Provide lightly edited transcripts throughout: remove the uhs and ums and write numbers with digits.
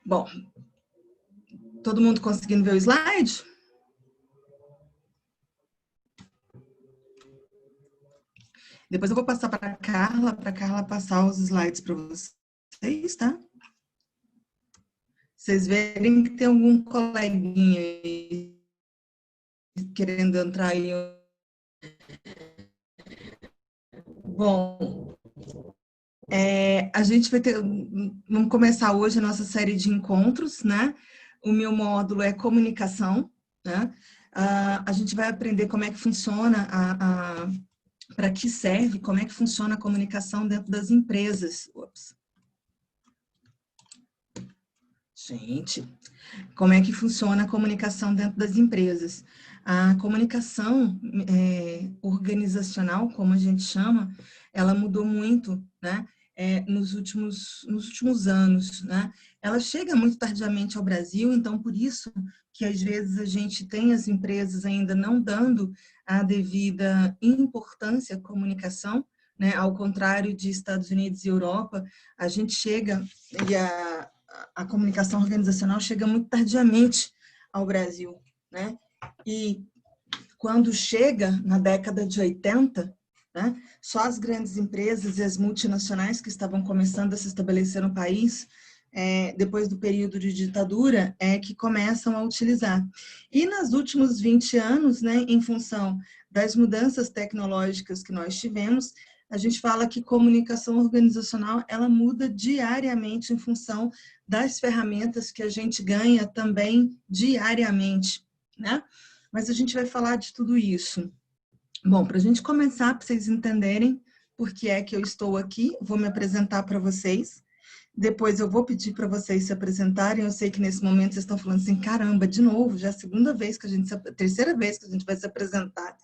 Bom, todo mundo conseguindo ver o slide? Depois eu vou passar para a Carla passar os slides para vocês, tá? Vocês verem que tem algum coleguinha aí querendo entrar aí. Bom, a gente vai ter, vamos começar hoje a nossa série de encontros, né? O meu módulo é comunicação, né? A gente vai aprender como é que funciona, para que serve, como é que funciona a comunicação dentro das empresas. Ops. Gente, como é que funciona a comunicação dentro das empresas? A comunicação organizacional, como a gente chama, ela mudou muito, né? Nos últimos anos, né? Ela chega muito tardiamente ao Brasil, então por isso que às vezes a gente tem as empresas ainda não dando a devida importância à comunicação, né? Ao contrário de Estados Unidos e Europa, a gente chega e a comunicação organizacional chega muito tardiamente ao Brasil, né? E quando chega na década de 80, né, só as grandes empresas e as multinacionais que estavam começando a se estabelecer no país, depois do período de ditadura, que começam a utilizar. E nos últimos 20 anos, né, em função das mudanças tecnológicas que nós tivemos, a gente fala que comunicação organizacional, ela muda diariamente em função das ferramentas que a gente ganha também diariamente, né? Mas a gente vai falar de tudo isso. Bom, para a gente começar, para vocês entenderem por que é que eu estou aqui, vou me apresentar para vocês. Depois eu vou pedir para vocês se apresentarem. Eu sei que nesse momento vocês estão falando assim, caramba, de novo, já é a segunda vez que a gente, terceira vez que a gente vai se apresentar.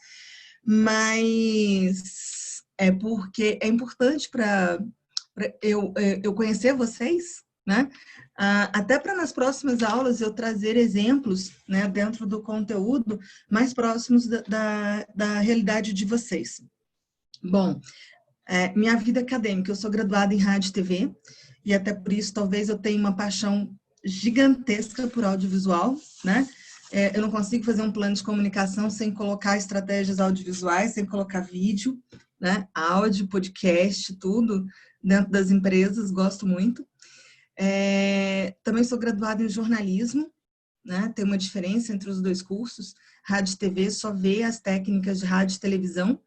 Mas é porque é importante para eu conhecer vocês, né? Até para nas próximas aulas eu trazer exemplos, né, dentro do conteúdo mais próximos da realidade de vocês. Bom, minha vida acadêmica, eu sou graduada em rádio e TV, e até por isso talvez eu tenha uma paixão gigantesca por audiovisual, né? Eu não consigo fazer um plano de comunicação sem colocar estratégias audiovisuais, sem colocar vídeo, né? Áudio, podcast, tudo dentro das empresas, gosto muito. Também sou graduada em jornalismo, né? Tem uma diferença entre os dois cursos. Rádio e TV só vê as técnicas de rádio e televisão.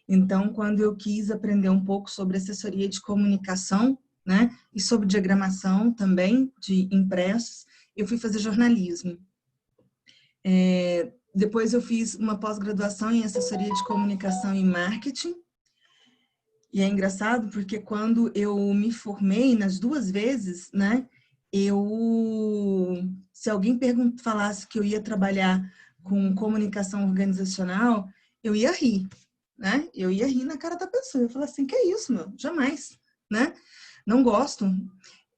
Então, quando eu quis aprender um pouco sobre assessoria de comunicação, né? E sobre diagramação também, de impressos, eu fui fazer jornalismo. Depois eu fiz uma pós-graduação em assessoria de comunicação e marketing. E é engraçado porque quando eu me formei nas duas vezes, né, se alguém falasse que eu ia trabalhar com comunicação organizacional, eu ia rir, né? Eu ia rir na cara da pessoa. Eu falei assim, que é isso, meu? Jamais, né? Não gosto.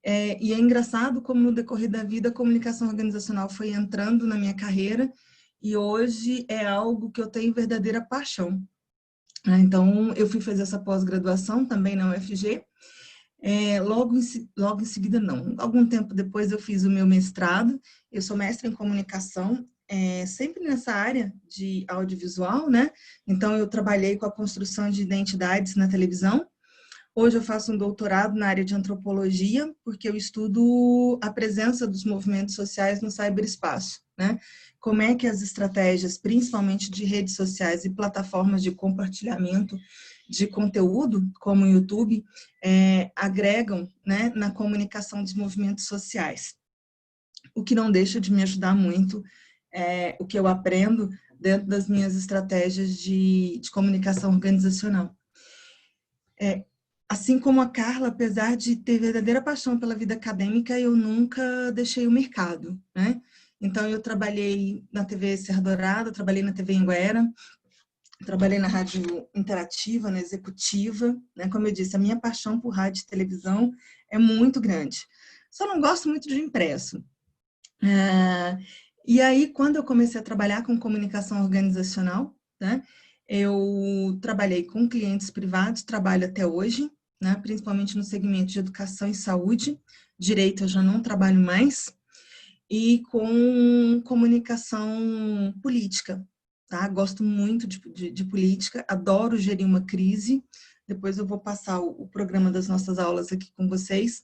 E é engraçado como no decorrer da vida a comunicação organizacional foi entrando na minha carreira e hoje é algo que eu tenho verdadeira paixão. Então, eu fui fazer essa pós-graduação também na UFG. Logo em seguida, não. Algum tempo depois eu fiz o meu mestrado. Eu sou mestre em comunicação, sempre nessa área de audiovisual, né? Então, eu trabalhei com a construção de identidades na televisão. Hoje eu faço um doutorado na área de antropologia, porque eu estudo a presença dos movimentos sociais no ciberespaço, né? Como é que as estratégias, principalmente de redes sociais e plataformas de compartilhamento de conteúdo, como o YouTube, agregam, né, na comunicação dos movimentos sociais. O que não deixa de me ajudar muito, o que eu aprendo dentro das minhas estratégias de comunicação organizacional. Assim como a Carla, apesar de ter verdadeira paixão pela vida acadêmica, eu nunca deixei o mercado, né? Então, eu trabalhei na TV Serra Dourada, trabalhei na TV Anguera, trabalhei na rádio interativa, na executiva, né? Como eu disse, a minha paixão por rádio e televisão é muito grande. Só não gosto muito de impresso. E aí, quando eu comecei a trabalhar com comunicação organizacional, né? Eu trabalhei com clientes privados, trabalho até hoje, né? Principalmente no segmento de educação e saúde. Direito eu já não trabalho mais. E com comunicação política, tá? Gosto muito de política, adoro gerir uma crise. Depois eu vou passar o programa das nossas aulas aqui com vocês.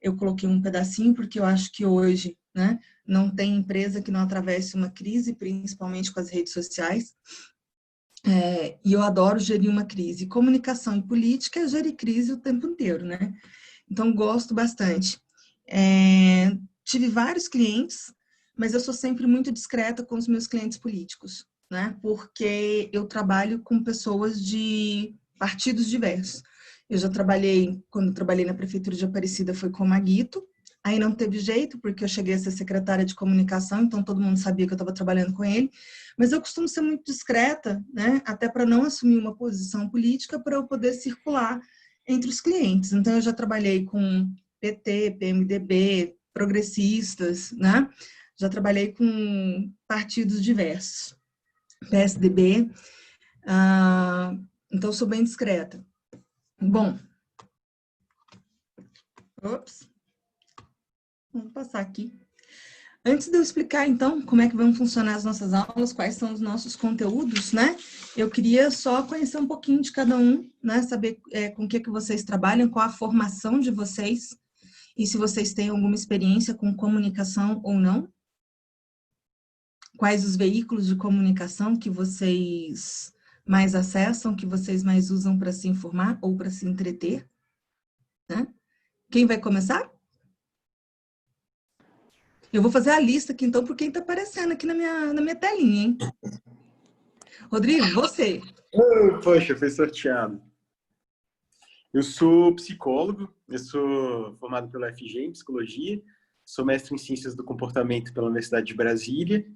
Eu coloquei um pedacinho porque eu acho que hoje, né, não tem empresa que não atravesse uma crise, principalmente com as redes sociais. E eu adoro gerir uma crise. Comunicação e política é gerir crise o tempo inteiro, né? Então, gosto bastante. Tive vários clientes, mas eu sou sempre muito discreta com os meus clientes políticos, né? Porque eu trabalho com pessoas de partidos diversos. Eu já trabalhei, quando trabalhei na Prefeitura de Aparecida, foi com o Maguito. Aí não teve jeito, porque eu cheguei a ser secretária de comunicação, então todo mundo sabia que eu estava trabalhando com ele. Mas eu costumo ser muito discreta, né? Até para não assumir uma posição política, para eu poder circular entre os clientes. Então, eu já trabalhei com PT, PMDB, progressistas, né? Já trabalhei com partidos diversos, PSDB, então sou bem discreta. Bom, vamos passar aqui. Antes de eu explicar, então, como é que vão funcionar as nossas aulas, quais são os nossos conteúdos, né? Eu queria só conhecer um pouquinho de cada um, né? Saber com o que vocês trabalham, qual a formação de vocês, e se vocês têm alguma experiência com comunicação ou não. Quais os veículos de comunicação que vocês mais acessam, que vocês mais usam para se informar ou para se entreter, né? Quem vai começar? Eu vou fazer a lista aqui, então, por quem está aparecendo aqui na minha telinha, hein? Rodrigo, você. Poxa, foi sorteado. Eu sou psicólogo, eu sou formado pela FG em Psicologia, sou mestre em Ciências do Comportamento pela Universidade de Brasília,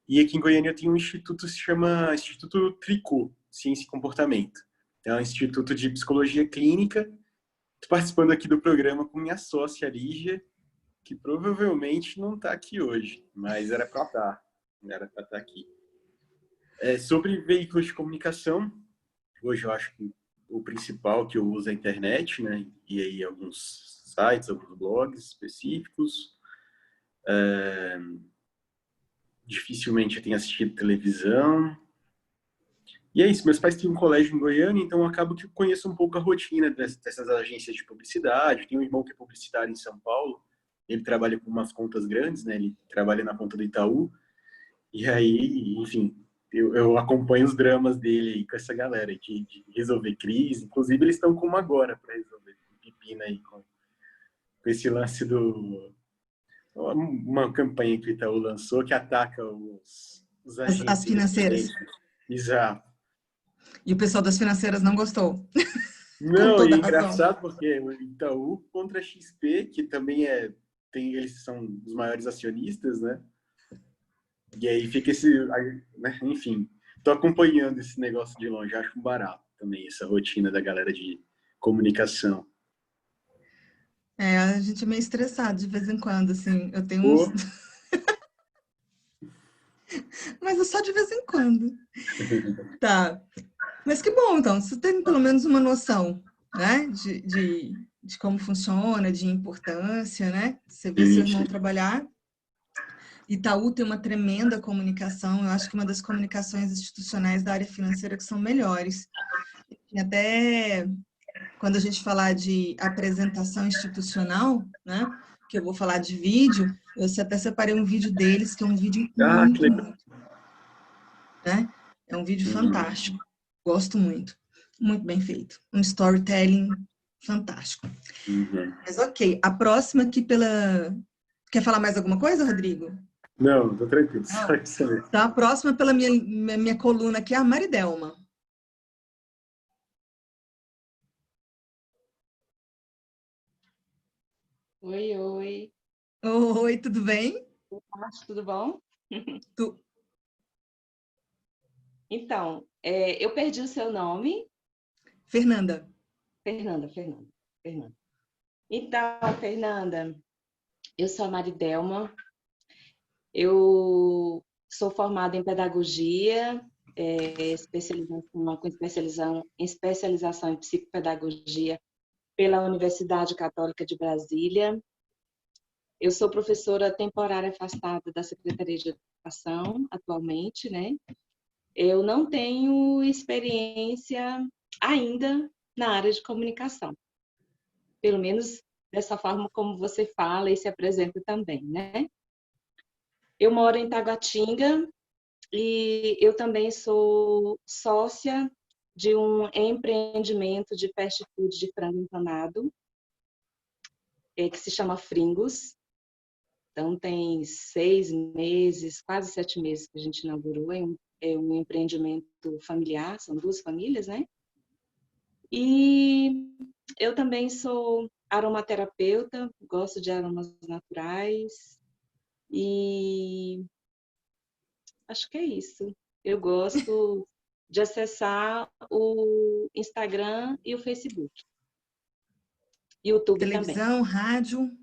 e aqui em Goiânia eu tenho um instituto que se chama Instituto Tricô, Ciência e Comportamento. É um instituto de psicologia clínica. Estou participando aqui do programa com minha sócia, Lígia, que provavelmente não está aqui hoje, mas era para estar. Era para estar aqui. Sobre veículos de comunicação, hoje eu acho que o principal que eu uso é a internet, né? E aí alguns sites, alguns blogs específicos. Dificilmente eu tenho assistido televisão. E é isso, meus pais têm um colégio em Goiânia, então eu acabo que eu conheço um pouco a rotina dessas agências de publicidade. Tenho um irmão que é publicitário em São Paulo, ele trabalha com umas contas grandes, né? Ele trabalha na conta do Itaú. E aí, enfim, eu acompanho os dramas dele aí com essa galera de resolver crise. Inclusive, eles estão com uma agora para resolver pepino aí com esse lance do... Uma campanha que o Itaú lançou que ataca os As agentes financeiras. independentes. Exato. E o pessoal das financeiras não gostou. Com Não, e toda é razão. engraçado porque o Itaú contra a XP, que também eles são os maiores acionistas, né? E aí fica né? Enfim, tô acompanhando esse negócio de longe, acho barato também essa rotina da galera de comunicação. A gente é meio estressado de vez em quando, assim, eu tenho uns... Pô. Mas é só de vez em quando. Tá. Mas que bom, então, você tem pelo menos uma noção, né, de como funciona, de importância, né? Você vê seu irmão trabalhar. Itaú tem uma tremenda comunicação, eu acho que uma das comunicações institucionais da área financeira que são melhores. E até quando a gente falar de apresentação institucional, né, que eu vou falar de vídeo, eu até separei um vídeo deles, que é um vídeo Que legal. muito, né? É um vídeo Uhum. fantástico. Gosto muito. Muito bem feito. Um storytelling fantástico. Uhum. Mas ok, a próxima aqui pela... Quer falar mais alguma coisa, Rodrigo? Não, tô tranquilo. Só isso mesmo. Então, a próxima pela minha coluna aqui é a Maridelma. Oi, oi. Oi, tudo bem? Tudo bom? Tu... Então, eu perdi o seu nome. Fernanda. Fernanda. Então, Fernanda, eu sou a Maridelma. Eu sou formada em pedagogia, com especialização em psicopedagogia pela Universidade Católica de Brasília. Eu sou professora temporária afastada da Secretaria de Educação, atualmente, né? Eu não tenho experiência ainda na área de comunicação, pelo menos dessa forma como você fala e se apresenta também, né? Eu moro em Taguatinga e eu também sou sócia de um empreendimento de fast food de frango empanado, que se chama Fringos. Então, tem 6 meses, quase 7 meses que a gente inaugurou. É um empreendimento familiar, são 2 famílias, né? E eu também sou aromaterapeuta, gosto de aromas naturais. E acho que é isso. Eu gosto de acessar o Instagram e o Facebook. YouTube também. Televisão, rádio.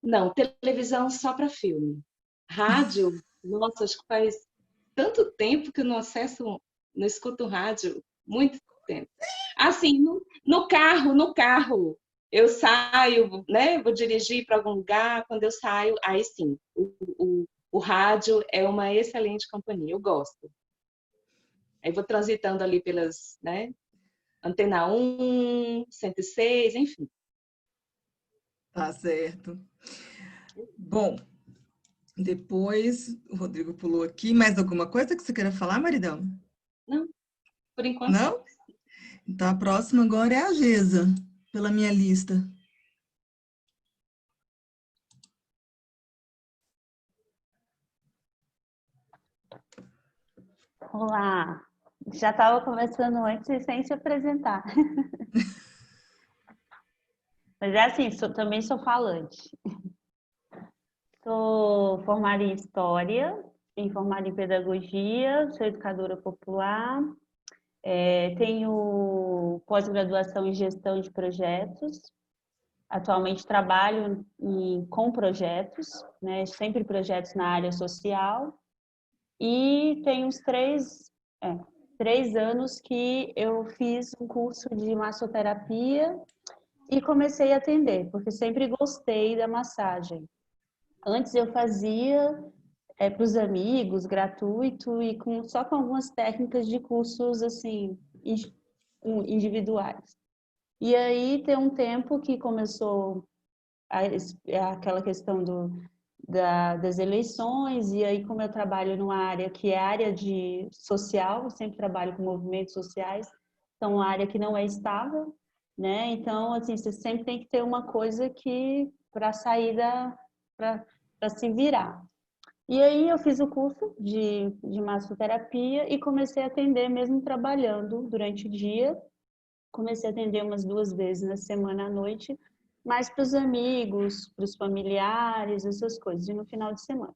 Não, televisão só para filme. Rádio, nossa, acho que faz tanto tempo que eu não acesso, não escuto rádio, muito tempo. Assim, no carro, eu saio, né? Vou dirigir para algum lugar, quando eu saio, aí sim, o rádio é uma excelente companhia, eu gosto. Aí vou transitando ali pelas, né? Antena 1, 106, enfim. Tá certo. Bom, depois o Rodrigo pulou aqui. Mais alguma coisa que você queira falar, Maridão? Não, por enquanto só. Não? Então a próxima agora é a Gesa, pela minha lista. Olá, já estava conversando antes sem se apresentar. Mas é assim, também sou falante. Sou formada em História, formada em Pedagogia, sou educadora popular, tenho pós-graduação em Gestão de Projetos. Atualmente trabalho com projetos, né? Sempre projetos na área social. E tem uns 3 anos que eu fiz um curso de massoterapia e comecei a atender, porque sempre gostei da massagem. Antes eu fazia para os amigos, gratuito, e só com algumas técnicas de cursos assim, individuais. E aí tem um tempo que começou aquela questão das eleições, e aí como eu trabalho numa área que é área de social, eu sempre trabalho com movimentos sociais, então uma área que não é estável, né? Então, assim, você sempre tem que ter uma coisa que para sair para se virar. E aí eu fiz o curso de massoterapia e comecei a atender mesmo trabalhando durante o dia. Comecei a atender umas 2 vezes na semana à noite, mais para os amigos, para os familiares, essas coisas, e no final de semana.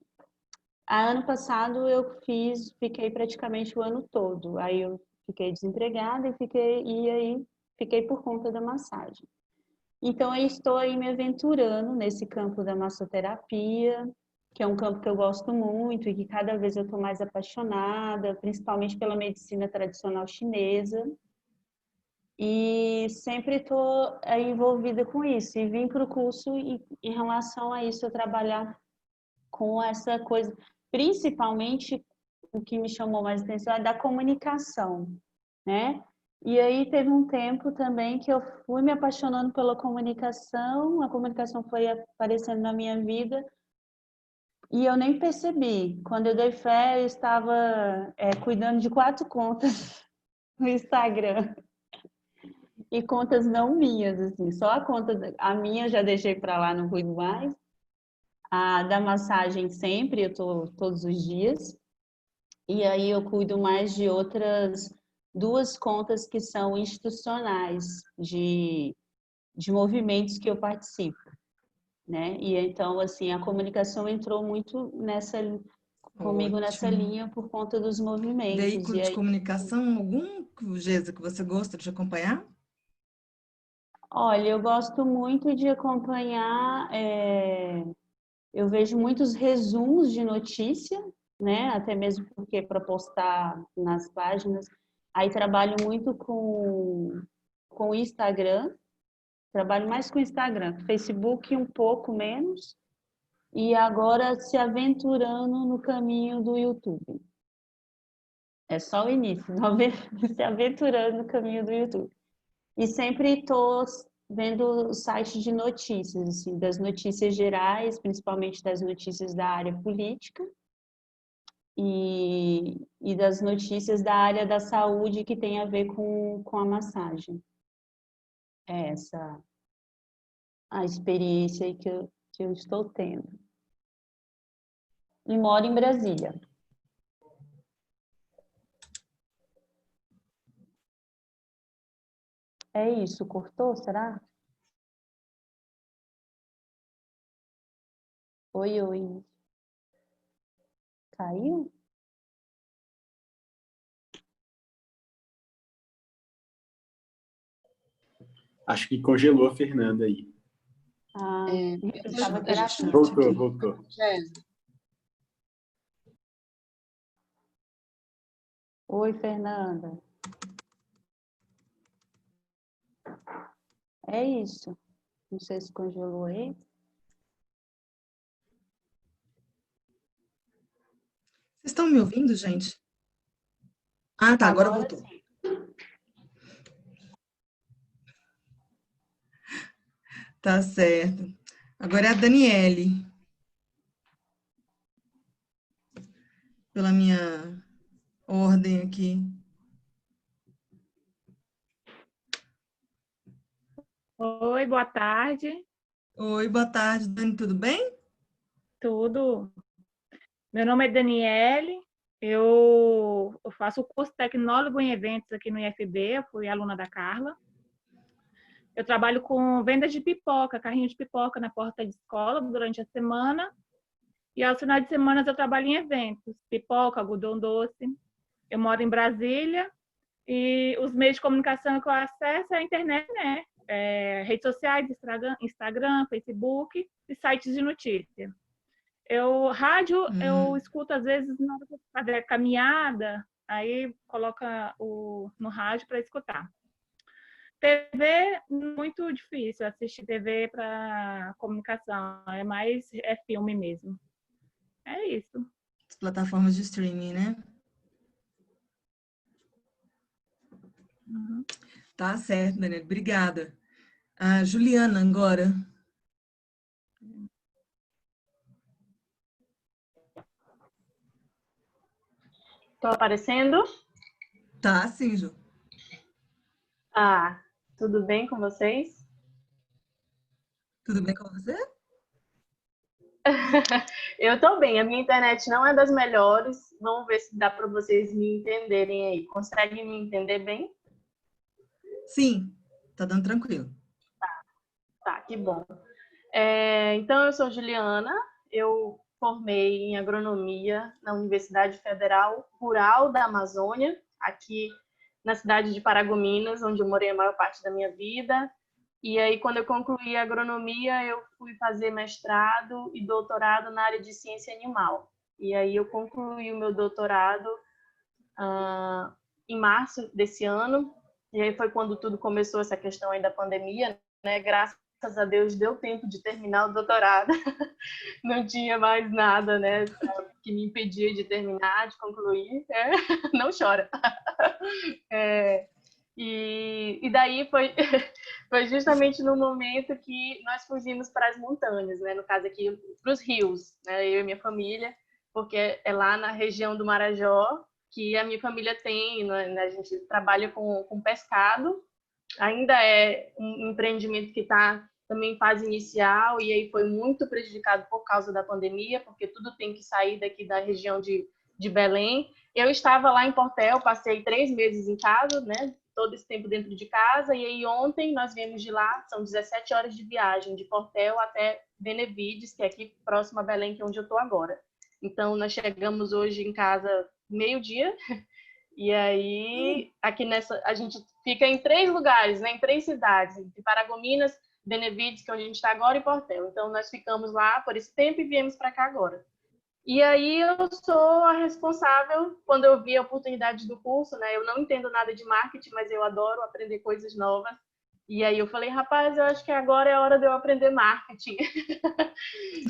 Ano passado eu fiquei praticamente o ano todo. Aí eu fiquei desempregada e aí fiquei por conta da massagem. Então eu estou aí me aventurando nesse campo da massoterapia, que é um campo que eu gosto muito e que cada vez eu estou mais apaixonada, principalmente pela medicina tradicional chinesa. E sempre estou envolvida com isso. E vim para o curso e, em relação a isso, eu trabalhar com essa coisa. Principalmente, o que me chamou mais atenção é da comunicação, né? E aí teve um tempo também que eu fui me apaixonando pela comunicação, a comunicação foi aparecendo na minha vida e eu nem percebi. Quando eu dei fé, eu estava cuidando de 4 contas no Instagram. E contas não minhas, assim, só a minha eu já deixei para lá, não cuido mais. A da massagem sempre, eu tô todos os dias. E aí eu cuido mais de outras 2 contas que são institucionais, de movimentos que eu participo, né? E então, assim, a comunicação entrou muito comigo nessa Ótimo. linha por conta dos movimentos. Veículo E de aí, comunicação, algum, Gesa, que você gosta de acompanhar? olha, eu gosto muito de acompanhar, eu vejo muitos resumos de notícia, né? Até mesmo porque para postar nas páginas. Aí trabalho muito com com o Instagram, trabalho mais com o Instagram, Facebook um pouco menos, e agora se aventurando no caminho do YouTube. É só o início, se aventurando no caminho do YouTube. E sempre estou vendo sites de notícias, assim, das notícias gerais, principalmente das notícias da área política, e das notícias da área da saúde que tem a ver com a massagem. É essa a experiência aí que eu estou tendo. E moro em Brasília. É isso, cortou, será? Oi, oi. Caiu? Acho que congelou a Fernanda aí. Ah, eu Deixa pensava que eu era chat Voltou, aqui. voltou. Oi, Fernanda. É isso. Não sei se congelou aí. Vocês estão me ouvindo, gente? Ah, tá, agora voltou. Sim. Tá certo. Agora é a Daniele. Pela minha ordem aqui. Oi, boa tarde. Oi, boa tarde, Dani, tudo bem? Tudo? Meu nome é Daniele, eu faço o curso tecnólogo em eventos aqui no IFB, eu fui aluna da Carla. Eu trabalho com vendas de pipoca, carrinho de pipoca na porta de escola durante a semana. E aos finais de semana eu trabalho em eventos, pipoca, algodão doce. Eu moro em Brasília e os meios de comunicação que eu acesso é a internet, né? Redes sociais, Instagram, Facebook e sites de notícia. Rádio, eu escuto às vezes na hora de fazer caminhada, aí coloca no rádio para escutar. TV, muito difícil assistir TV para comunicação, é filme mesmo. É isso. As plataformas de streaming, né? Uhum. Tá certo, Daniela, obrigada. A Juliana, agora. Estou aparecendo? Tá, sim, Ju. Ah, tudo bem com vocês? Tudo bem com você? Eu estou bem, a minha internet não é das melhores. Vamos ver se dá para vocês me entenderem aí. Conseguem me entender bem? Sim, tá dando tranquilo. Tá, que bom. Então, eu sou Juliana, eu formei em agronomia na Universidade Federal Rural da Amazônia, aqui na cidade de Paragominas, onde eu morei a maior parte da minha vida. E aí, quando eu concluí a agronomia, eu fui fazer mestrado e doutorado na área de ciência animal. E aí, eu concluí o meu doutorado em março desse ano. E aí foi quando tudo começou, essa questão aí da pandemia, né? Graças a Deus deu tempo de terminar o doutorado. Não tinha mais nada, né, que me impedia de terminar, de concluir. Não chora. E daí foi justamente no momento que nós fugimos para as montanhas, né? No caso aqui, para os rios, né? Eu e minha família, porque é lá na região do Marajó que a minha família tem, né? A gente trabalha com pescado, ainda é um empreendimento que está também em fase inicial, e aí foi muito prejudicado por causa da pandemia, porque tudo tem que sair daqui da região de Belém. Eu estava lá em Portel, passei 3 meses em casa, né? Todo esse tempo dentro de casa, e aí ontem nós viemos de lá, são 17 horas de viagem, de Portel até Benevides, que é aqui próximo a Belém, que é onde eu estou agora. Então, nós chegamos hoje em casa meio-dia, e aí aqui a gente fica em 3 lugares, né? Em 3 cidades, de Paragominas, Benevides, que é onde a gente está agora, e Portel. Então, nós ficamos lá por esse tempo e viemos para cá agora. E aí eu sou a responsável, quando eu vi a oportunidade do curso, né? Eu não entendo nada de marketing, mas eu adoro aprender coisas novas. E aí eu falei, rapaz, eu acho que agora é a hora de eu aprender marketing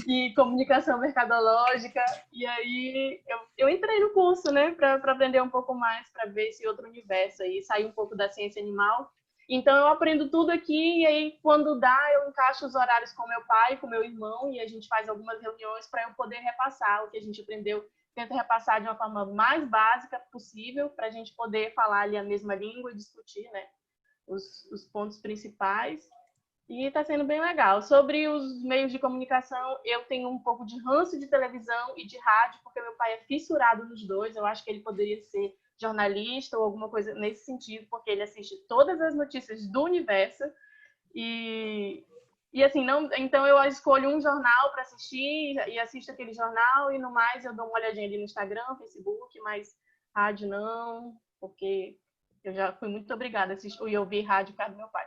e comunicação mercadológica. E aí eu entrei no curso, né, para aprender um pouco mais, para ver esse outro universo aí, sair um pouco da ciência animal. Então eu aprendo tudo aqui e aí quando dá eu encaixo os horários com meu pai, com meu irmão e a gente faz algumas reuniões para eu poder repassar o que a gente aprendeu. Tento repassar de uma forma mais básica possível para a gente poder falar ali a mesma língua e discutir, né, os pontos principais. E está sendo bem legal. Sobre os meios de comunicação, eu tenho um pouco de ranço de televisão e de rádio, porque meu pai é fissurado nos dois. Eu acho que ele poderia ser jornalista ou alguma coisa nesse sentido, porque ele assiste todas as notícias do universo. E assim, não, então eu escolho um jornal para assistir e assisto aquele jornal, e no mais eu dou uma olhadinha ali no Instagram, Facebook, mas rádio não, porque eu já fui muito obrigada a assistir e ouvir rádio por causa do meu pai.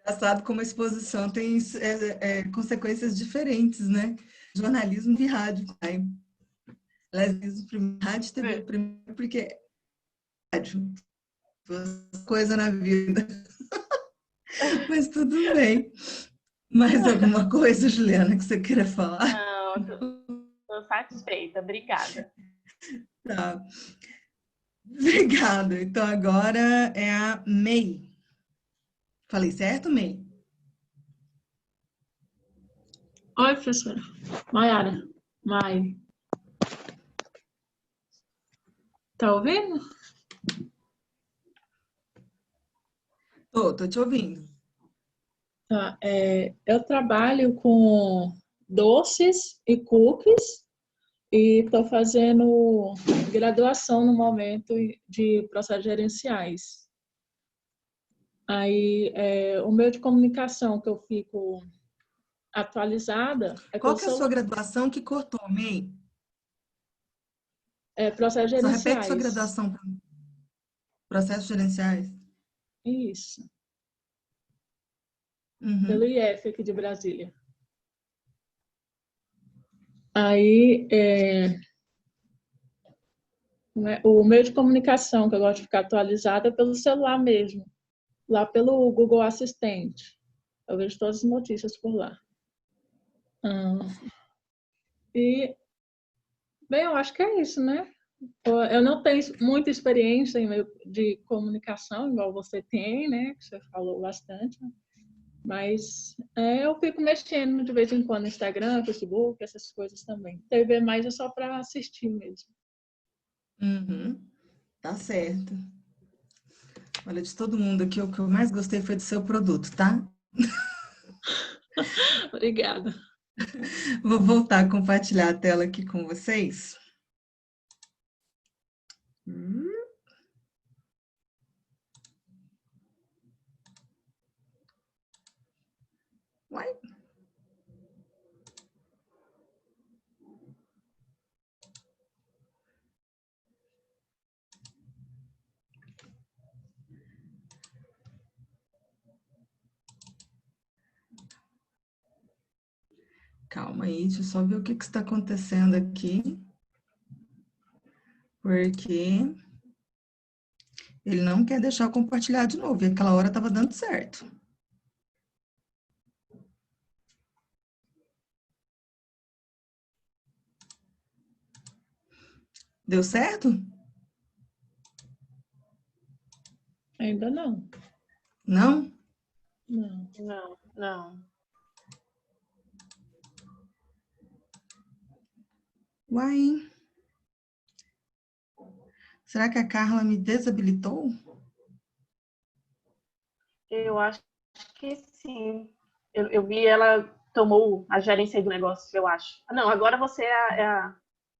Engraçado como a exposição tem consequências diferentes, né? Jornalismo e rádio. Né? Jornalismo primeiro, rádio TV primeiro, porque rádio, coisa na vida. Mas tudo bem. Mais alguma coisa, Juliana, que você queira falar? Não, estou satisfeita. Obrigada. Tá. Obrigada. Então, agora é a May. Falei certo, May? Oi, professora. Maiara. Mai. Tá ouvindo? Tô te ouvindo. Tá. Eu trabalho com doces e cookies e estou fazendo graduação no momento de processos gerenciais. Aí, o meio de comunicação que eu fico atualizada é Qual que é a sua graduação que cortou, May? Processos Só gerenciais. repete sua graduação para mim. Processos gerenciais. Isso. Uhum. Pelo IF aqui de Brasília. Aí, o meio de comunicação que eu gosto de ficar atualizada é pelo celular mesmo, lá pelo Google Assistente. Eu vejo todas as notícias por lá. E, bem, eu acho que é isso, né? Eu não tenho muita experiência em meio de comunicação, igual você tem, né? Que você falou bastante. Mas eu fico mexendo de vez em quando no Instagram, Facebook, essas coisas também. TV mais é só para assistir mesmo. Uhum. Tá certo. Olha, de todo mundo aqui, o que eu mais gostei foi do seu produto, tá? Obrigada. Vou voltar a compartilhar a tela aqui com vocês. Uai. Calma aí, deixa eu só ver o que está acontecendo aqui. Porque ele não quer deixar eu compartilhar de novo. E aquela hora estava dando certo. Deu certo? Ainda não. Não? Não. Não, não. Uai. Será que a Carla me desabilitou? Eu acho que sim. Eu vi ela tomou a gerência do negócio, eu acho. Não, agora você é a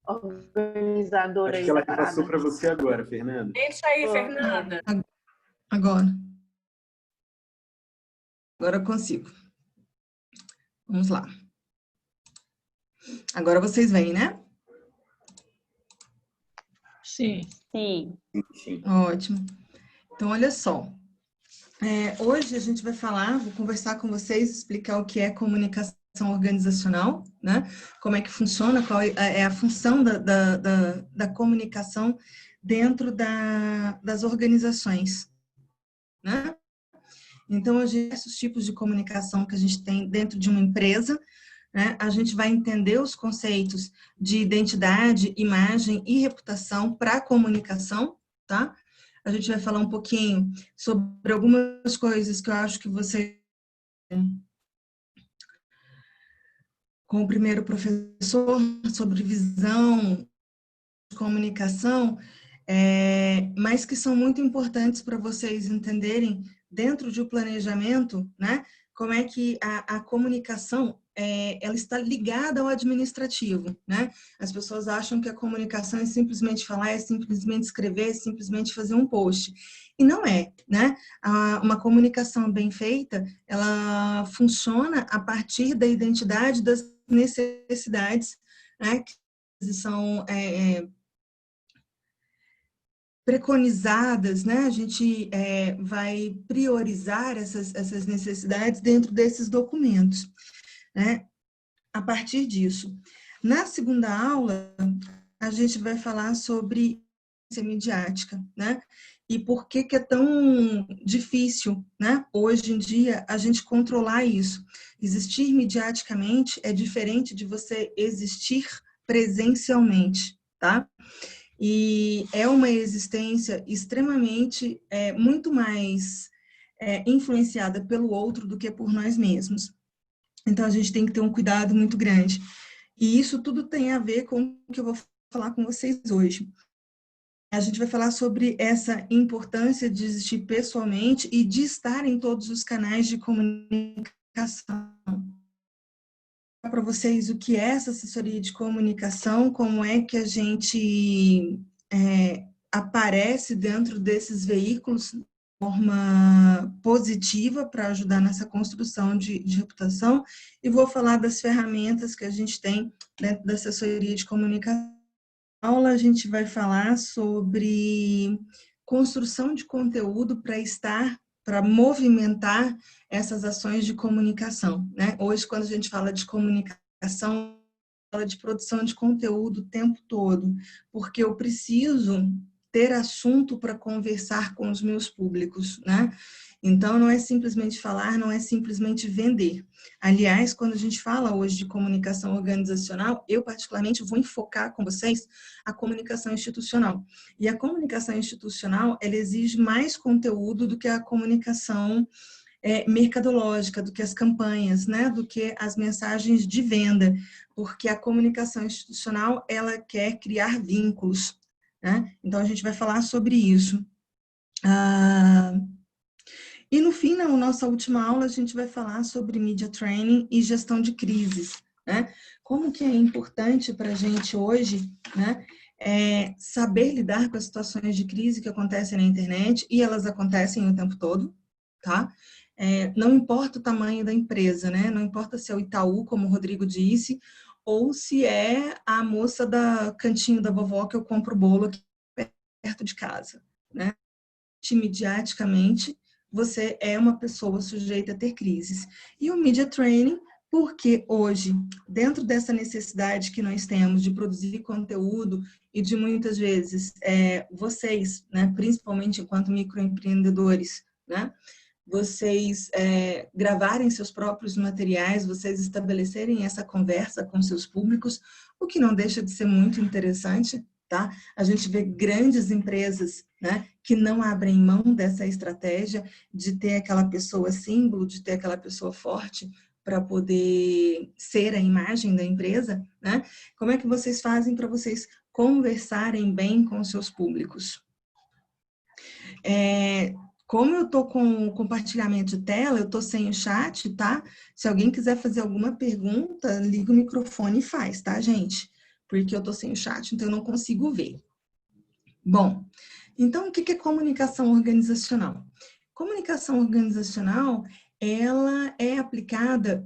organizadora. Acho que ela passou para você agora, Fernanda. Deixa aí, Fernanda. Agora. Agora eu consigo. Vamos lá. Agora vocês vêm, né? Sim. Sim. Sim. Ótimo. Então, olha só. Hoje a gente vai falar, vou conversar com vocês, explicar o que é comunicação organizacional, né? Como é que funciona, qual é a função da comunicação dentro das organizações, né? Então, os diversos tipos de comunicação que a gente tem dentro de uma empresa, né? A gente vai entender os conceitos de identidade, imagem e reputação para a comunicação, tá? A gente vai falar um pouquinho sobre algumas coisas que eu acho que você, com o primeiro professor, sobre visão de comunicação, mas que são muito importantes para vocês entenderem dentro de um planejamento, né? Como é que a comunicação ela está ligada ao administrativo, né? As pessoas acham que a comunicação é simplesmente falar, é simplesmente escrever, é simplesmente fazer um post. E não é, né? Uma comunicação bem feita, ela funciona a partir da identidade das necessidades, né? Que são preconizadas, né? A gente vai priorizar essas necessidades dentro desses documentos, né? A partir disso. Na segunda aula, a gente vai falar sobre ciência midiática, né? E por que é tão difícil, né? Hoje em dia, a gente controlar isso. Existir midiaticamente é diferente de você existir presencialmente, tá? E é uma existência extremamente, muito mais influenciada pelo outro do que por nós mesmos. Então, a gente tem que ter um cuidado muito grande. E isso tudo tem a ver com o que eu vou falar com vocês hoje. A gente vai falar sobre essa importância de existir pessoalmente e de estar em todos os canais de comunicação. Para vocês o que é essa assessoria de comunicação, como é que a gente aparece dentro desses veículos de forma positiva para ajudar nessa construção de reputação, e vou falar das ferramentas que a gente tem dentro da assessoria de comunicação. Na aula a gente vai falar sobre construção de conteúdo para movimentar essas ações de comunicação, né? Hoje, quando a gente fala de comunicação, fala de produção de conteúdo o tempo todo, porque eu preciso ter assunto para conversar com os meus públicos, né? Então, não é simplesmente falar, não é simplesmente vender. Aliás, quando a gente fala hoje de comunicação organizacional, eu particularmente vou enfocar com vocês a comunicação institucional. E a comunicação institucional, ela exige mais conteúdo do que a comunicação mercadológica, do que as campanhas, né? Do que as mensagens de venda, porque a comunicação institucional, ela quer criar vínculos, né? Então, a gente vai falar sobre isso. E no fim, na nossa última aula, a gente vai falar sobre Media Training e gestão de crises, né? Como que é importante para a gente hoje, né? Saber lidar com as situações de crise que acontecem na internet, e elas acontecem o tempo todo, tá? Não importa o tamanho da empresa, né? Não importa se é o Itaú, como o Rodrigo disse, ou se é a moça da cantinho da vovó que eu compro o bolo aqui perto de casa, né? Midiaticamente, você é uma pessoa sujeita a ter crises. E o Media Training, porque hoje, dentro dessa necessidade que nós temos de produzir conteúdo e de muitas vezes vocês, né, principalmente enquanto microempreendedores, né, vocês gravarem seus próprios materiais, vocês estabelecerem essa conversa com seus públicos, o que não deixa de ser muito interessante, tá? A gente vê grandes empresas, né, que não abrem mão dessa estratégia de ter aquela pessoa símbolo, de ter aquela pessoa forte para poder ser a imagem da empresa, né? Como é que vocês fazem para vocês conversarem bem com seus públicos? Como eu estou com compartilhamento de tela, eu estou sem o chat, tá? Se alguém quiser fazer alguma pergunta, liga o microfone e faz, tá, gente? Porque eu estou sem o chat, então eu não consigo ver. Bom, então o que é comunicação organizacional? Comunicação organizacional, ela é aplicada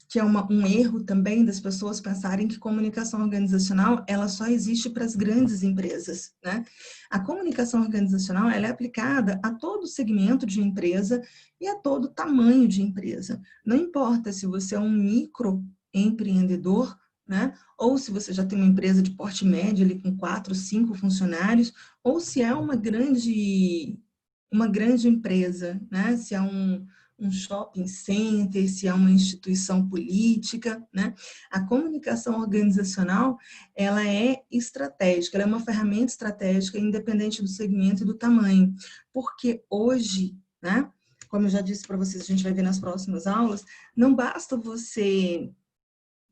que é um erro também das pessoas pensarem que comunicação organizacional ela só existe para as grandes empresas, né? A comunicação organizacional ela é aplicada a todo segmento de empresa e a todo tamanho de empresa. Não importa se você é um microempreendedor, né? Ou se você já tem uma empresa de porte médio ali com 4, 5 funcionários, ou se é uma grande empresa, né? Se é um shopping center, se é uma instituição política, né? A comunicação organizacional, ela é estratégica, ela é uma ferramenta estratégica independente do segmento e do tamanho, porque hoje, né? Como eu já disse para vocês, a gente vai ver nas próximas aulas, não basta você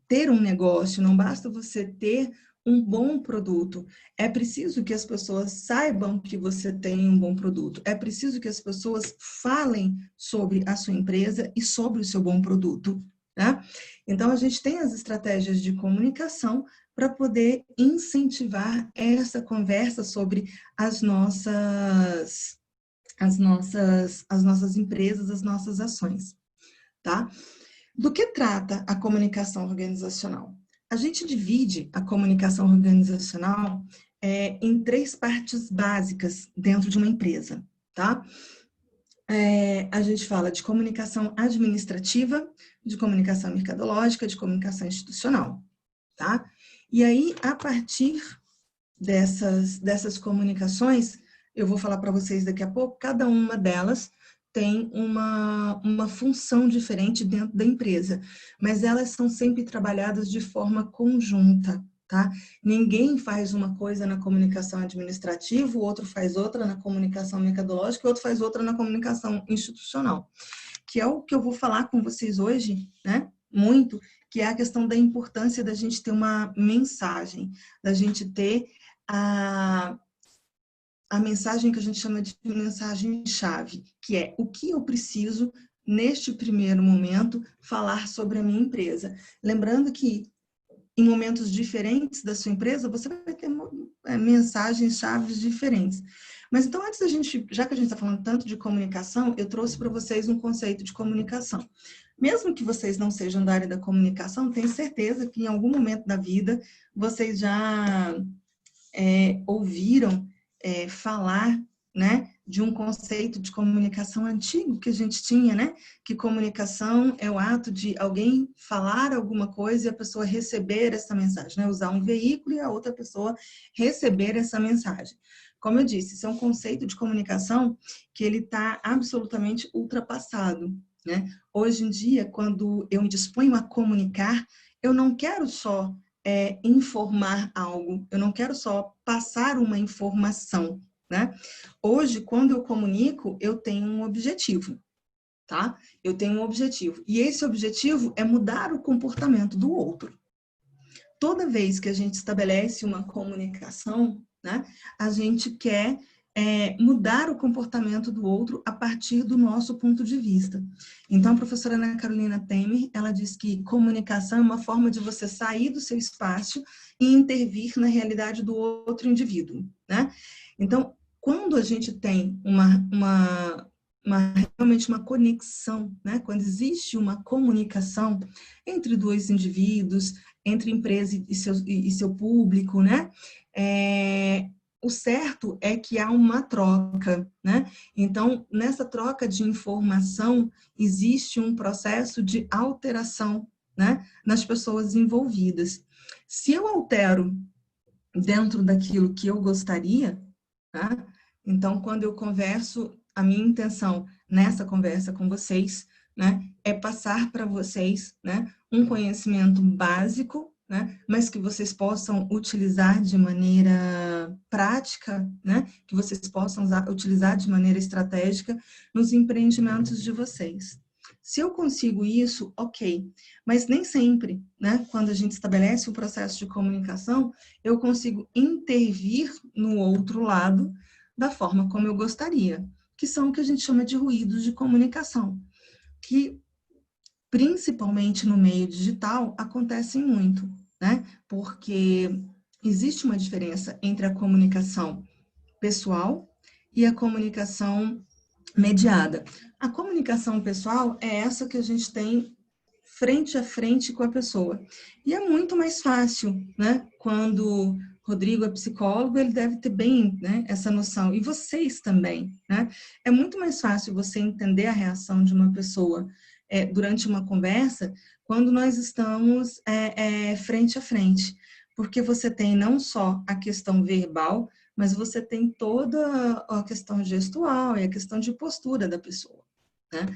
ter um negócio, não basta você ter um bom produto. É preciso que as pessoas saibam que você tem um bom produto. É preciso que as pessoas falem sobre a sua empresa e sobre o seu bom produto, né? Então, a gente tem as estratégias de comunicação para poder incentivar essa conversa sobre as nossas empresas, as nossas ações, tá? Do que trata a comunicação organizacional? A gente divide a comunicação organizacional em 3 partes básicas dentro de uma empresa, tá? A gente fala de comunicação administrativa, de comunicação mercadológica, de comunicação institucional, tá? E aí, a partir dessas comunicações, eu vou falar para vocês daqui a pouco, cada uma delas tem uma função diferente dentro da empresa, mas elas são sempre trabalhadas de forma conjunta, tá? Ninguém faz uma coisa na comunicação administrativa, o outro faz outra na comunicação mercadológica, o outro faz outra na comunicação institucional, que é o que eu vou falar com vocês hoje, né? Muito, que é a questão da importância da gente ter uma mensagem, da gente ter a mensagem que a gente chama de mensagem-chave, que é o que eu preciso, neste primeiro momento, falar sobre a minha empresa. Lembrando que, em momentos diferentes da sua empresa, você vai ter mensagens-chave diferentes. Mas então, antes da gente, já que a gente está falando tanto de comunicação, eu trouxe para vocês um conceito de comunicação. Mesmo que vocês não sejam da área da comunicação, tenho certeza que em algum momento da vida vocês já ouviram falar, né, de um conceito de comunicação antigo que a gente tinha, né, que comunicação é o ato de alguém falar alguma coisa e a pessoa receber essa mensagem, né, usar um veículo e a outra pessoa receber essa mensagem. Como eu disse, isso é um conceito de comunicação que ele está absolutamente ultrapassado, né? Hoje em dia, quando eu me disponho a comunicar, eu não quero só informar algo, eu não quero só passar uma informação, né? Hoje, quando eu comunico, eu tenho um objetivo, tá? Eu tenho um objetivo, e esse objetivo é mudar o comportamento do outro. Toda vez que a gente estabelece uma comunicação, né, a gente quer mudar o comportamento do outro a partir do nosso ponto de vista. Então, a professora Ana Carolina Temer, ela diz que comunicação é uma forma de você sair do seu espaço e intervir na realidade do outro indivíduo, né? Então, quando a gente tem realmente uma conexão, né? Quando existe uma comunicação entre dois indivíduos, entre empresa e seu público, né? O certo é que há uma troca, né? Então, nessa troca de informação, existe um processo de alteração, né, nas pessoas envolvidas. Se eu altero dentro daquilo que eu gostaria, né, então, quando eu converso, a minha intenção nessa conversa com vocês, né, é passar para vocês, né, um conhecimento básico, né, mas que vocês possam utilizar de maneira prática, né, que vocês possam utilizar de maneira estratégica nos empreendimentos de vocês. Se eu consigo isso, ok, mas nem sempre, né, quando a gente estabelece o processo de comunicação, eu consigo intervir no outro lado da forma como eu gostaria, que são o que a gente chama de ruídos de comunicação, que principalmente no meio digital, acontecem muito, né? Porque existe uma diferença entre a comunicação pessoal e a comunicação mediada. A comunicação pessoal é essa que a gente tem frente a frente com a pessoa. E é muito mais fácil, né? Quando Rodrigo é psicólogo, ele deve ter bem, né, essa noção. E vocês também, né? É muito mais fácil você entender a reação de uma pessoa durante uma conversa quando nós estamos frente a frente. Porque você tem não só a questão verbal, mas você tem toda a questão gestual e a questão de postura da pessoa, né?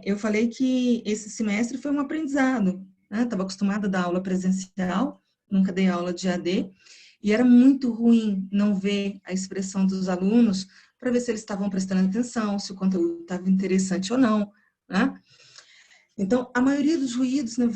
Eu falei que esse semestre foi um aprendizado, né? Estava acostumada a dar aula presencial, nunca dei aula de AD, e era muito ruim não ver a expressão dos alunos para ver se eles estavam prestando atenção, se o conteúdo estava interessante ou não, né? Então, a maioria dos ruídos, né,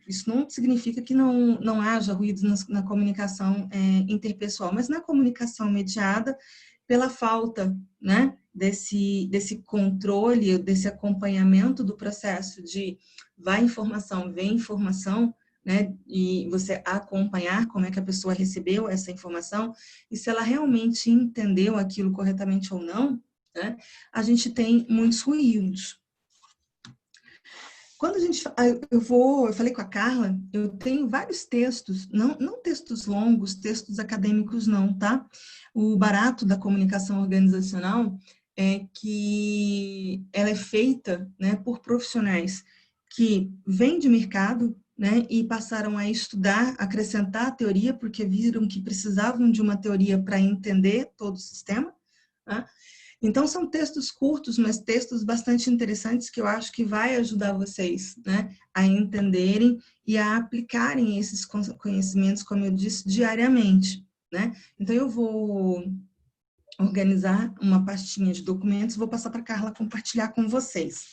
isso não significa que não haja ruídos na comunicação interpessoal, mas na comunicação mediada, pela falta, né, desse controle, desse acompanhamento do processo de vai informação, vem informação, né, e você acompanhar como é que a pessoa recebeu essa informação e se ela realmente entendeu aquilo corretamente ou não, né, a gente tem muitos ruídos. Quando eu falei com a Carla, eu tenho vários textos, não textos longos, textos acadêmicos não, tá? O barato da comunicação organizacional é que ela é feita, né, por profissionais que vêm de mercado, né, e passaram a estudar, acrescentar a teoria, porque viram que precisavam de uma teoria para entender todo o sistema, tá? Então, são textos curtos, mas textos bastante interessantes que eu acho que vai ajudar vocês, né, a entenderem e a aplicarem esses conhecimentos, como eu disse, diariamente, né? Então, eu vou organizar uma pastinha de documentos, vou passar para a Carla compartilhar com vocês.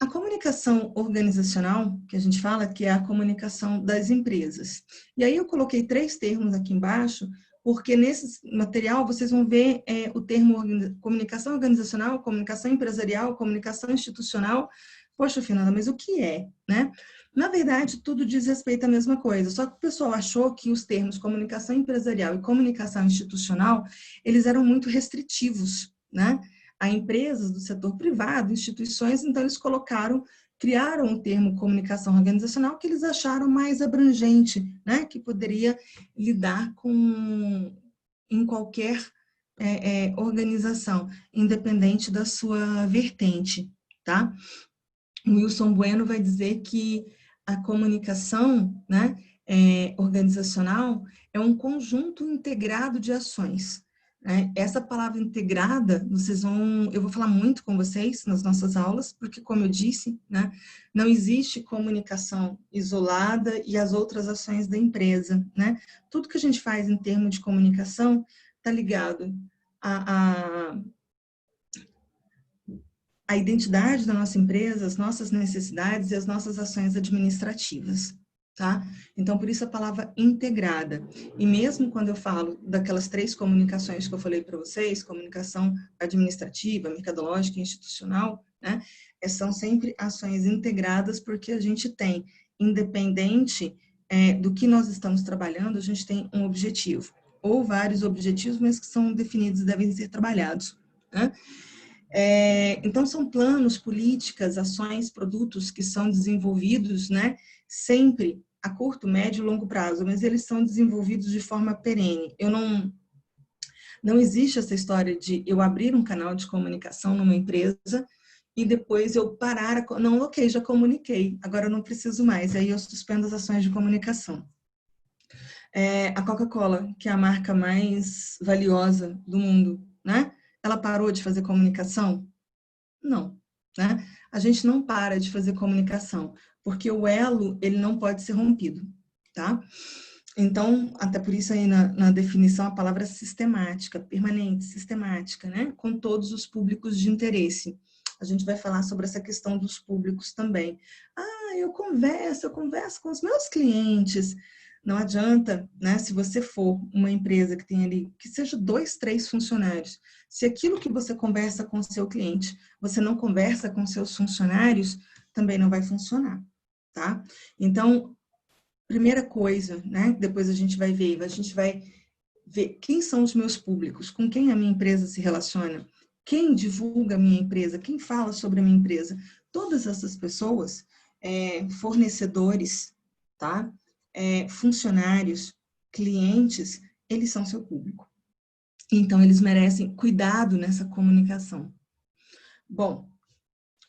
A comunicação organizacional, que a gente fala, que é a comunicação das empresas. E aí eu coloquei 3 termos aqui embaixo, porque nesse material vocês vão ver o termo comunicação organizacional, comunicação empresarial, comunicação institucional. Poxa, Fernanda, mas o que é, né? Na verdade, tudo diz respeito à mesma coisa, só que o pessoal achou que os termos comunicação empresarial e comunicação institucional, eles eram muito restritivos, né? A empresas do setor privado, instituições, então eles criaram o termo comunicação organizacional que eles acharam mais abrangente, né, que poderia lidar em qualquer organização, independente da sua vertente, tá? O Wilson Bueno vai dizer que a comunicação, né, organizacional é um conjunto integrado de ações. Essa palavra integrada, eu vou falar muito com vocês nas nossas aulas, porque, como eu disse, né, não existe comunicação isolada e as outras ações da empresa, né? Tudo que a gente faz em termos de comunicação está ligado à identidade da nossa empresa, as nossas necessidades e as nossas ações administrativas. Tá? Então, por isso a palavra integrada. E mesmo quando eu falo daquelas 3 comunicações que eu falei para vocês, comunicação administrativa, mercadológica e institucional, né, são sempre ações integradas, porque a gente tem, independente do que nós estamos trabalhando, a gente tem um objetivo, ou vários objetivos, mas que são definidos e devem ser trabalhados, né? Então, são planos, políticas, ações, produtos que são desenvolvidos, né, sempre a curto, médio e longo prazo, mas eles são desenvolvidos de forma perene. Não existe essa história de eu abrir um canal de comunicação numa empresa e depois eu parar, não, ok, já comuniquei, agora eu não preciso mais, aí eu suspendo as ações de comunicação. A Coca-Cola, que é a marca mais valiosa do mundo, né? Ela parou de fazer comunicação? Não, né? A gente não para de fazer comunicação, porque o elo, ele não pode ser rompido, tá? Então, até por isso aí na definição, a palavra é sistemática, permanente, sistemática, né? Com todos os públicos de interesse. A gente vai falar sobre essa questão dos públicos também. Eu converso com os meus clientes. Não adianta, né, se você for uma empresa que tem ali, que seja 2, 3 funcionários, se aquilo que você conversa com o seu cliente, você não conversa com seus funcionários, também não vai funcionar, tá? Então, primeira coisa, né, depois a gente vai ver quem são os meus públicos, com quem a minha empresa se relaciona, quem divulga a minha empresa, quem fala sobre a minha empresa. Todas essas pessoas, fornecedores, tá? Funcionários, clientes, eles são seu público. Então, eles merecem cuidado nessa comunicação. Bom,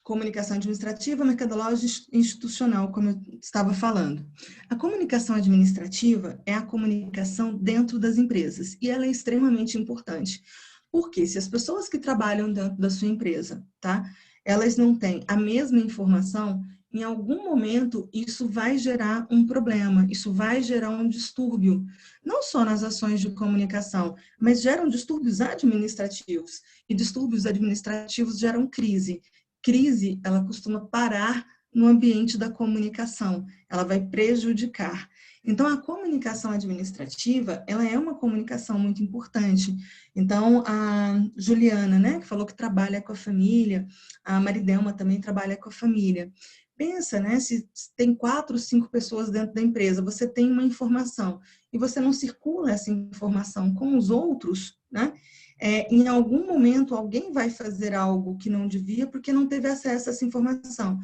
comunicação administrativa, mercadológica e institucional, como eu estava falando. A comunicação administrativa é a comunicação dentro das empresas, e ela é extremamente importante. Porque se as pessoas que trabalham dentro da sua empresa, tá, elas não têm a mesma informação, em algum momento isso vai gerar um problema, isso vai gerar um distúrbio, não só nas ações de comunicação, mas geram distúrbios administrativos, e distúrbios administrativos geram crise. Crise, ela costuma parar no ambiente da comunicação, ela vai prejudicar. Então, a comunicação administrativa, ela é uma comunicação muito importante. Então, a Juliana, né, que falou que trabalha com a família, a Maridelma também trabalha com a família. Pensa, né, se tem 4, 5 pessoas dentro da empresa, você tem uma informação e você não circula essa informação com os outros, né? Em algum momento alguém vai fazer algo que não devia porque não teve acesso a essa informação.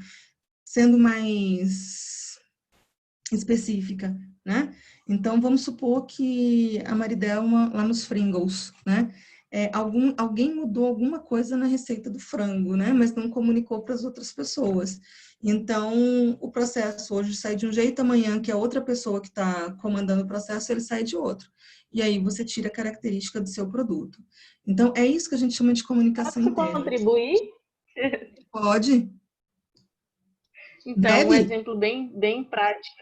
Sendo mais específica, né? Então, vamos supor que a Maridelma, lá nos Fringles, né? Alguém mudou alguma coisa na receita do frango, né? Mas não comunicou para as outras pessoas. Então, o processo hoje sai de um jeito, amanhã, que a outra pessoa que está comandando o processo, ele sai de outro. E aí você tira a característica do seu produto. Então, é isso que a gente chama de comunicação interna. Posso contribuir? Pode. Então, Deve? um exemplo bem prático,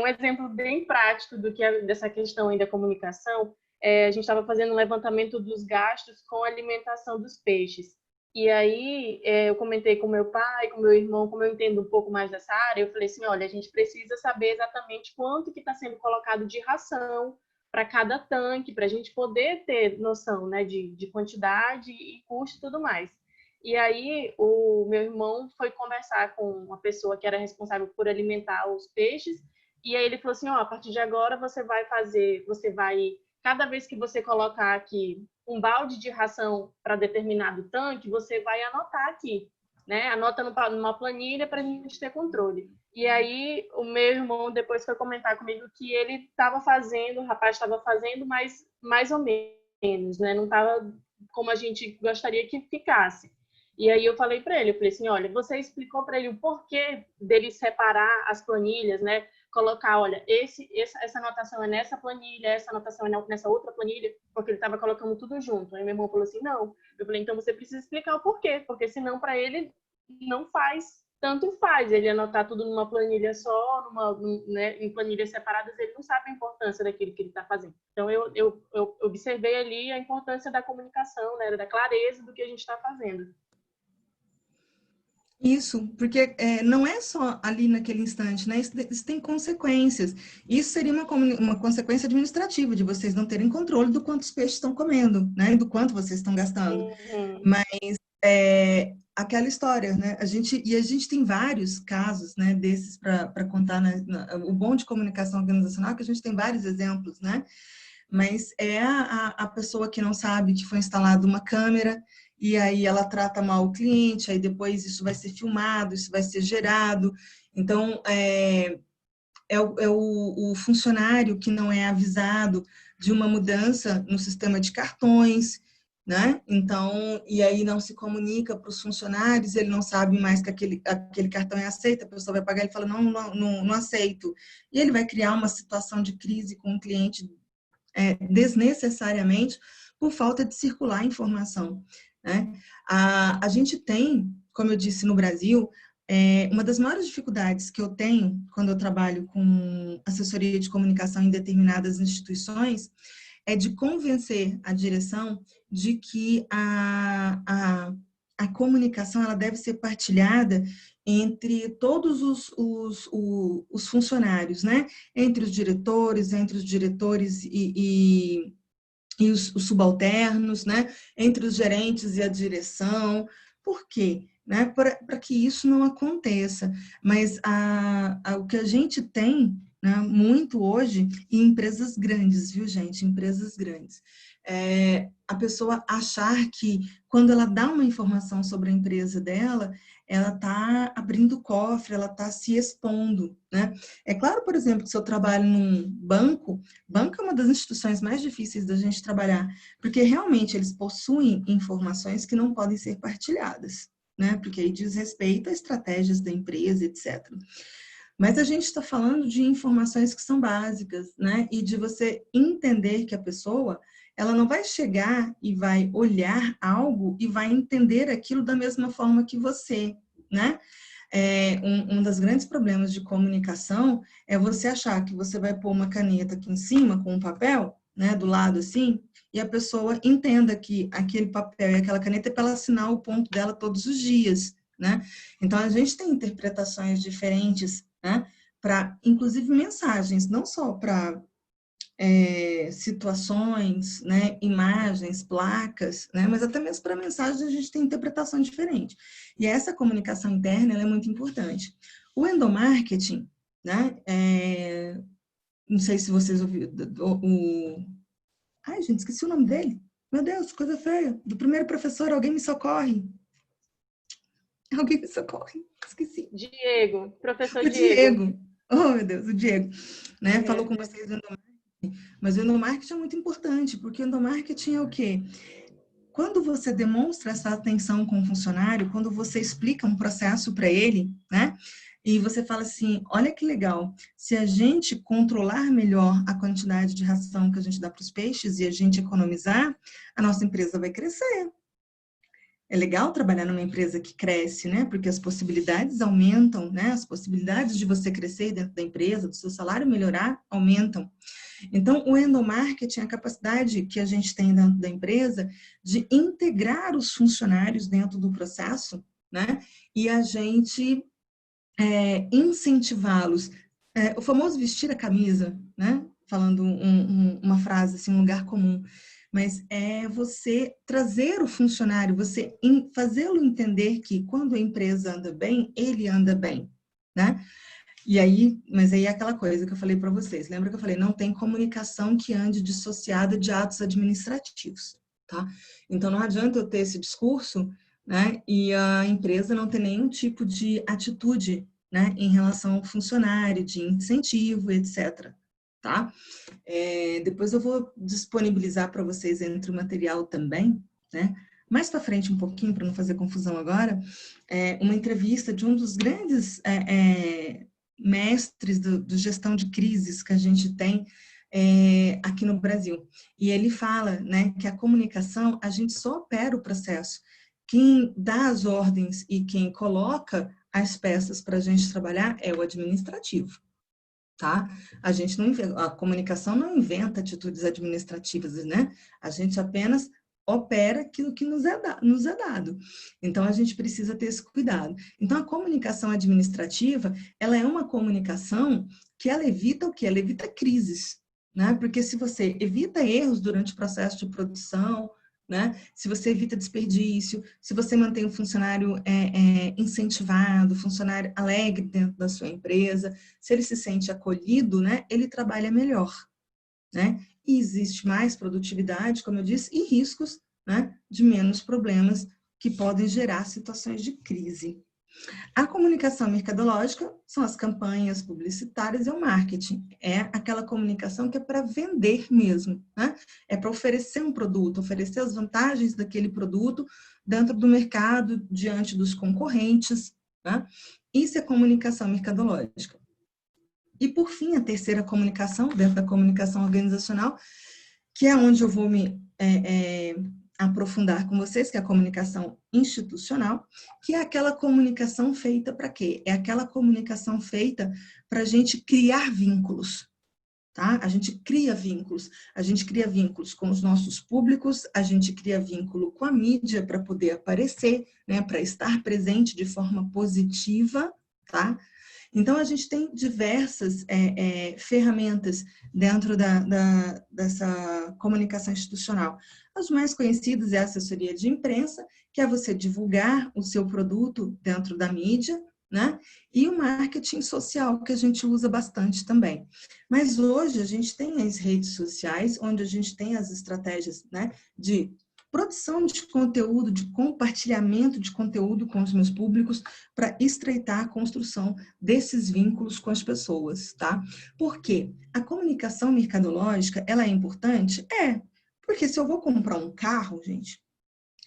um exemplo bem prático dessa questão aí da comunicação, a gente estava fazendo um levantamento dos gastos com a alimentação dos peixes. E aí, eu comentei com meu pai, com meu irmão, como eu entendo um pouco mais dessa área, eu falei assim, olha, a gente precisa saber exatamente quanto que está sendo colocado de ração para cada tanque, para a gente poder ter noção, né, de quantidade e custo e tudo mais. E aí, o meu irmão foi conversar com uma pessoa que era responsável por alimentar os peixes, e aí ele falou assim, ó, a partir de agora você vai, cada vez que você colocar aqui um balde de ração para determinado tanque, você vai anotar aqui, né? Anota numa planilha para a gente ter controle. E aí, o meu irmão depois foi comentar comigo que ele estava fazendo, o rapaz estava fazendo, mas mais ou menos, né? Não estava como a gente gostaria que ficasse. E aí eu falei para ele, eu falei assim, olha, você explicou para ele o porquê dele separar as planilhas, né? Colocar, olha, essa anotação é nessa planilha, essa anotação é nessa outra planilha, porque ele estava colocando tudo junto. Aí meu irmão falou assim, não. Eu falei, então você precisa explicar o porquê, porque senão para ele não faz, tanto faz ele anotar tudo numa planilha só, né, em planilhas separadas, ele não sabe a importância daquilo que ele está fazendo. Então eu observei ali a importância da comunicação, né, da clareza do que a gente está fazendo. Isso, porque não é só ali naquele instante, né? Isso tem consequências. Isso seria uma consequência administrativa, de vocês não terem controle do quanto os peixes estão comendo, né? Do quanto vocês estão gastando. Uhum. Mas aquela história, né? A gente tem vários casos, né, desses para contar, né? O bom de comunicação organizacional é que a gente tem vários exemplos, né? Mas é a pessoa que não sabe que foi instalada uma câmera e aí ela trata mal o cliente, aí depois isso vai ser filmado, isso vai ser gerado. Então, o funcionário que não é avisado de uma mudança no sistema de cartões, né? Então, e aí não se comunica para os funcionários, ele não sabe mais que aquele cartão é aceito, a pessoa vai pagar, ele fala, não aceito. E ele vai criar uma situação de crise com o cliente desnecessariamente por falta de circular informação, né? A gente tem, como eu disse, no Brasil, uma das maiores dificuldades que eu tenho quando eu trabalho com assessoria de comunicação em determinadas instituições é de convencer a direção de que a comunicação ela deve ser partilhada entre todos os funcionários, né? Entre os diretores e os subalternos, né? Entre os gerentes e a direção. Por quê? Né? Para que isso não aconteça. Mas o que a gente tem, né, muito hoje, em empresas grandes, viu, gente? Empresas grandes. A pessoa achar que, quando ela dá uma informação sobre a empresa dela, ela está abrindo o cofre, ela está se expondo, né? É claro, por exemplo, que se eu trabalho num banco, banco é uma das instituições mais difíceis da gente trabalhar, porque realmente eles possuem informações que não podem ser partilhadas, né? Porque aí diz respeito a estratégias da empresa, etc. Mas a gente está falando de informações que são básicas, né? E de você entender que a pessoa, ela não vai chegar e vai olhar algo e vai entender aquilo da mesma forma que você, né? Um dos grandes problemas de comunicação é você achar que você vai pôr uma caneta aqui em cima com um papel, né, do lado assim, e a pessoa entenda que aquele papel e aquela caneta é para ela assinar o ponto dela todos os dias, né? Então, a gente tem interpretações diferentes, né, para, inclusive, mensagens, não só para situações, né, imagens, placas, né, mas até mesmo para mensagens a gente tem interpretação diferente. E essa comunicação interna ela é muito importante. O endomarketing, né, não sei se vocês ouviram, ai, gente, esqueci o nome dele. Meu Deus, coisa feia. Do primeiro professor, alguém me socorre. Alguém me socorre. Esqueci. Diego, professor O Diego. Diego. Oh, meu Deus, o Diego. Né? Falou com É. vocês do endomarketing. Mas o endomarketing é muito importante, porque o endomarketing é o quê? Quando você demonstra essa atenção com o funcionário, quando você explica um processo para ele, né? E você fala assim, olha que legal, se a gente controlar melhor a quantidade de ração que a gente dá para os peixes e a gente economizar, a nossa empresa vai crescer. É legal trabalhar numa empresa que cresce, né? Porque as possibilidades aumentam, né? As possibilidades de você crescer dentro da empresa, do seu salário melhorar, aumentam. Então, o endomarketing é a capacidade que a gente tem dentro da empresa de integrar os funcionários dentro do processo, né? E a gente incentivá-los. O famoso vestir a camisa, né? Falando uma frase, assim, um lugar comum. Mas é você trazer o funcionário, você fazê-lo entender que quando a empresa anda bem, ele anda bem, né? E aí, mas aí é aquela coisa que eu falei para vocês. Lembra que eu falei, não tem comunicação que ande dissociada de atos administrativos, tá? Então não adianta eu ter esse discurso, né? E a empresa não ter nenhum tipo de atitude, né? Em relação ao funcionário, de incentivo, etc. Tá? Depois eu vou disponibilizar para vocês entre o material também, né? Mais para frente um pouquinho, para não fazer confusão agora, uma entrevista de um dos grandes mestres de gestão de crises que a gente tem aqui no Brasil. E ele fala, né, que a comunicação, a gente só opera o processo. Quem dá as ordens e quem coloca as peças para a gente trabalhar é o administrativo. Tá? A gente não a comunicação não inventa atitudes administrativas, né? A gente apenas opera aquilo que nos é dado. Então, a gente precisa ter esse cuidado. Então, a comunicação administrativa, ela é uma comunicação que ela evita o quê? Ela evita crises, né? Porque se você evita erros durante o processo de produção, né? Se você evita desperdício, se você mantém o funcionário incentivado, o funcionário alegre dentro da sua empresa, se ele se sente acolhido, né? Ele trabalha melhor, né? E existe mais produtividade, como eu disse, e riscos, né? De menos problemas que podem gerar situações de crise. A comunicação mercadológica são as campanhas publicitárias e o marketing. É aquela comunicação que é para vender mesmo, né? É para oferecer um produto, oferecer as vantagens daquele produto dentro do mercado, diante dos concorrentes, né? Isso é comunicação mercadológica. E, por fim, a terceira comunicação, dentro da comunicação organizacional, que é onde eu vou me aprofundar com vocês, que é a comunicação institucional, que é aquela comunicação feita para quê? É aquela comunicação feita para a gente criar vínculos, tá? A gente cria vínculos com os nossos públicos, a gente cria vínculo com a mídia para poder aparecer, né? Para estar presente de forma positiva, tá? Então, a gente tem diversas ferramentas dentro dessa comunicação institucional. As mais conhecidas é a assessoria de imprensa, que é você divulgar o seu produto dentro da mídia, né? E o marketing social, que a gente usa bastante também. Mas hoje a gente tem as redes sociais, onde a gente tem as estratégias, né, de Produção de conteúdo, de compartilhamento de conteúdo com os meus públicos para estreitar a construção desses vínculos com as pessoas, tá? Por quê? A comunicação mercadológica, ela é importante? É, porque se eu vou comprar um carro, gente,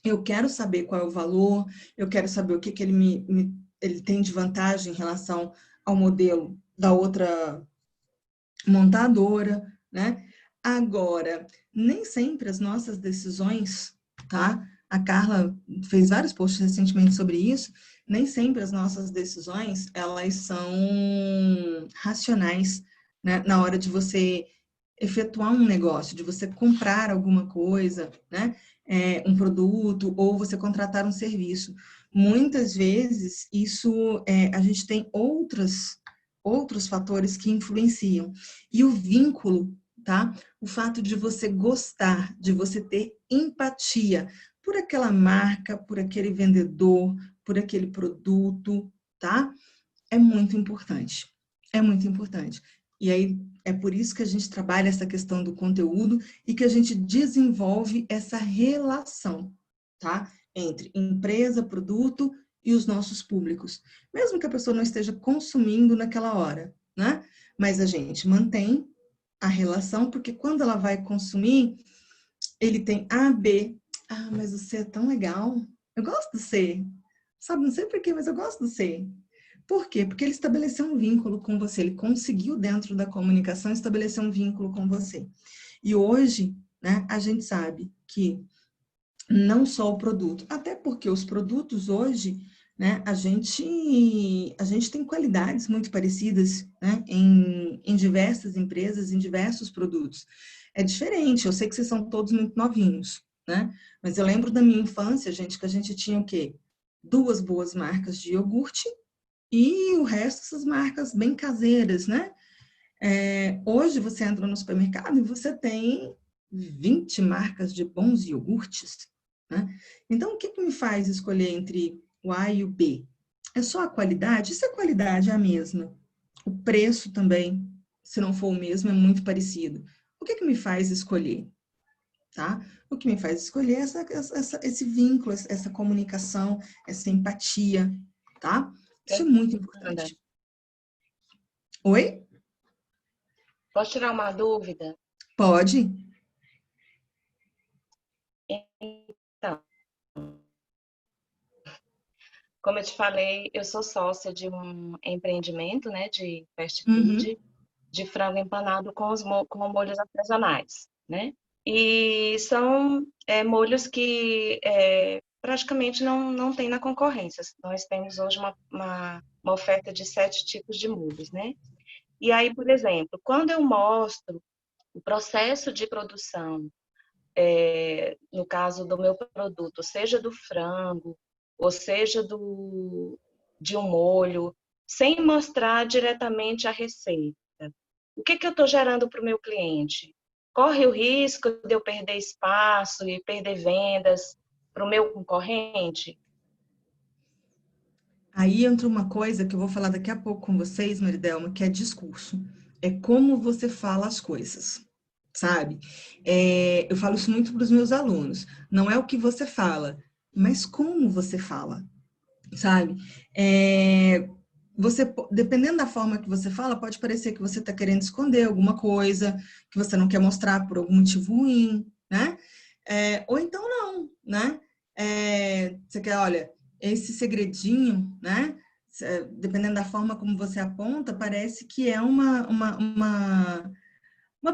eu quero saber qual é o valor, eu quero saber o que ele tem de vantagem em relação ao modelo da outra montadora, né? Agora, nem sempre as nossas decisões, tá? A Carla fez vários posts recentemente sobre isso, nem sempre as nossas decisões, elas são racionais, né? Na hora de você efetuar um negócio, de você comprar alguma coisa, né? Um produto, ou você contratar um serviço. Muitas vezes, isso, a gente tem outros fatores que influenciam. E o vínculo, tá? O fato de você gostar, de você ter empatia por aquela marca, por aquele vendedor, por aquele produto, tá? É muito importante. É muito importante. E aí, é por isso que a gente trabalha essa questão do conteúdo e que a gente desenvolve essa relação, tá? Entre empresa, produto e os nossos públicos. Mesmo que a pessoa não esteja consumindo naquela hora, né? Mas a gente mantém a relação, porque quando ela vai consumir, ele tem A, B. Ah, mas o C é tão legal. Eu gosto do C. Sabe, não sei porquê, mas eu gosto do C. Por quê? Porque ele estabeleceu um vínculo com você, ele conseguiu, dentro da comunicação, estabelecer um vínculo com você. E hoje, né, a gente sabe que não só o produto, até porque os produtos hoje, né, a gente tem qualidades muito parecidas, né, em diversas empresas, em diversos produtos. É diferente, eu sei que vocês são todos muito novinhos, né, mas eu lembro da minha infância, gente, que a gente tinha o quê? 2 boas marcas de iogurte, e o resto, essas marcas bem caseiras, né? Hoje você entra no supermercado e você tem 20 marcas de bons iogurtes, né? Então, o que me faz escolher entre o A e o B? É só a qualidade? Se a qualidade é a mesma, o preço também, se não for o mesmo, é muito parecido. O que me faz escolher? Tá? O que me faz escolher é esse vínculo, essa comunicação, essa empatia, tá? Isso é muito importante. Oi? Posso tirar uma dúvida? Pode. Então, como eu te falei, eu sou sócia de um empreendimento, né, de fast food, de frango empanado com molhos artesanais, né? E são molhos que praticamente não tem na concorrência. Nós temos hoje uma oferta de 7 tipos de molhos, né? E aí, por exemplo, quando eu mostro o processo de produção, no caso do meu produto, seja do frango, ou seja de um molho, sem mostrar diretamente a receita, o que eu estou gerando para o meu cliente? Corre o risco de eu perder espaço e perder vendas para o meu concorrente? Aí entra uma coisa que eu vou falar daqui a pouco com vocês, Maridelma, que é discurso. É como você fala as coisas, sabe? Eu falo isso muito para os meus alunos. Não é o que você fala, mas como você fala, sabe? Você, dependendo da forma que você fala, pode parecer que você está querendo esconder alguma coisa, que você não quer mostrar por algum motivo ruim, né? Ou então não, né? Você quer, olha, esse segredinho, né? Dependendo da forma como você aponta, parece que é uma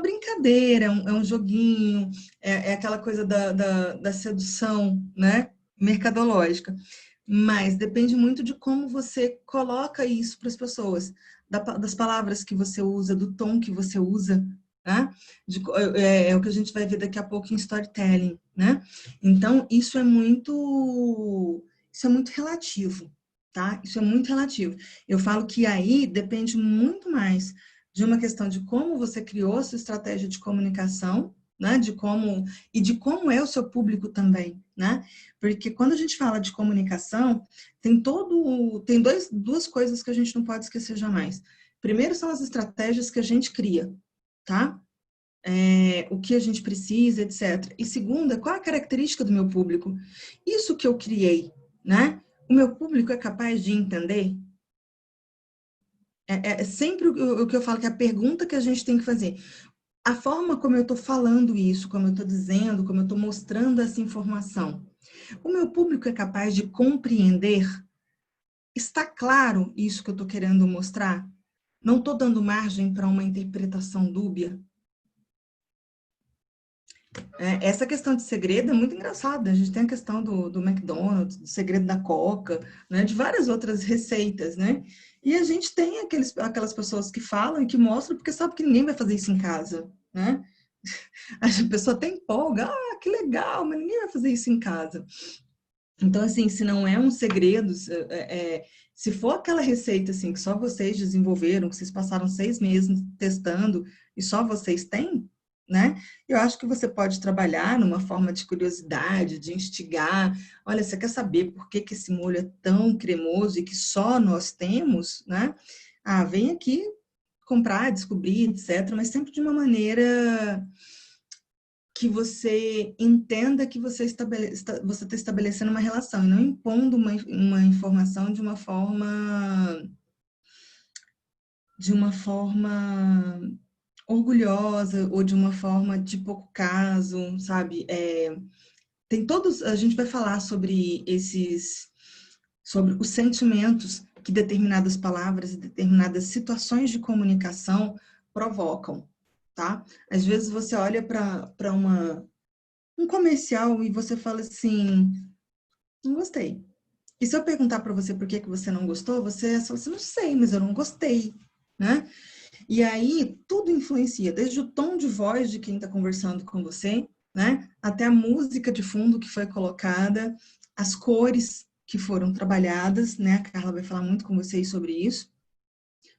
brincadeira, é um joguinho, é aquela coisa da sedução, né? Mercadológica. Mas depende muito de como você coloca isso para as pessoas, das palavras que você usa, do tom que você usa, né? É o que a gente vai ver daqui a pouco em storytelling, né? Então, isso é muito relativo, tá? Isso é muito relativo. Eu falo que aí depende muito mais de uma questão de como você criou a sua estratégia de comunicação, né? De como é o seu público também, né? Porque quando a gente fala de comunicação, tem duas coisas que a gente não pode esquecer jamais. Primeiro são as estratégias que a gente cria, tá? o que a gente precisa, etc. E segunda, qual a característica do meu público? Isso que eu criei, né? O meu público é capaz de entender? É sempre o que eu falo, que é a pergunta que a gente tem que fazer. A forma como eu estou falando isso, como eu estou dizendo, como eu estou mostrando essa informação, o meu público é capaz de compreender? Está claro isso que eu estou querendo mostrar? Não estou dando margem para uma interpretação dúbia? Essa questão de segredo é muito engraçada. A gente tem a questão do McDonald's, do segredo da Coca, né, de várias outras receitas, né? E a gente tem aquelas pessoas que falam e que mostram porque sabe que ninguém vai fazer isso em casa, né? A pessoa até empolga, que legal, mas ninguém vai fazer isso em casa. Então, assim, se não é um segredo, se for aquela receita, assim, que só vocês desenvolveram, que vocês passaram 6 meses testando e só vocês têm, né? Eu acho que você pode trabalhar numa forma de curiosidade, de instigar. Olha, você quer saber por que esse molho é tão cremoso e que só nós temos, né? Vem aqui comprar, descobrir, etc. Mas sempre de uma maneira que você entenda que você está estabelecendo uma relação e não impondo uma informação de uma forma orgulhosa ou de uma forma de pouco caso, sabe? A gente vai falar sobre os sentimentos que determinadas palavras e determinadas situações de comunicação provocam, tá? Às vezes você olha para um comercial e você fala assim, não gostei. E se eu perguntar para você por que você não gostou, você fala assim, não sei, mas eu não gostei, né? E aí, tudo influencia, desde o tom de voz de quem está conversando com você, né? Até a música de fundo que foi colocada, as cores que foram trabalhadas, né? A Carla vai falar muito com vocês sobre isso.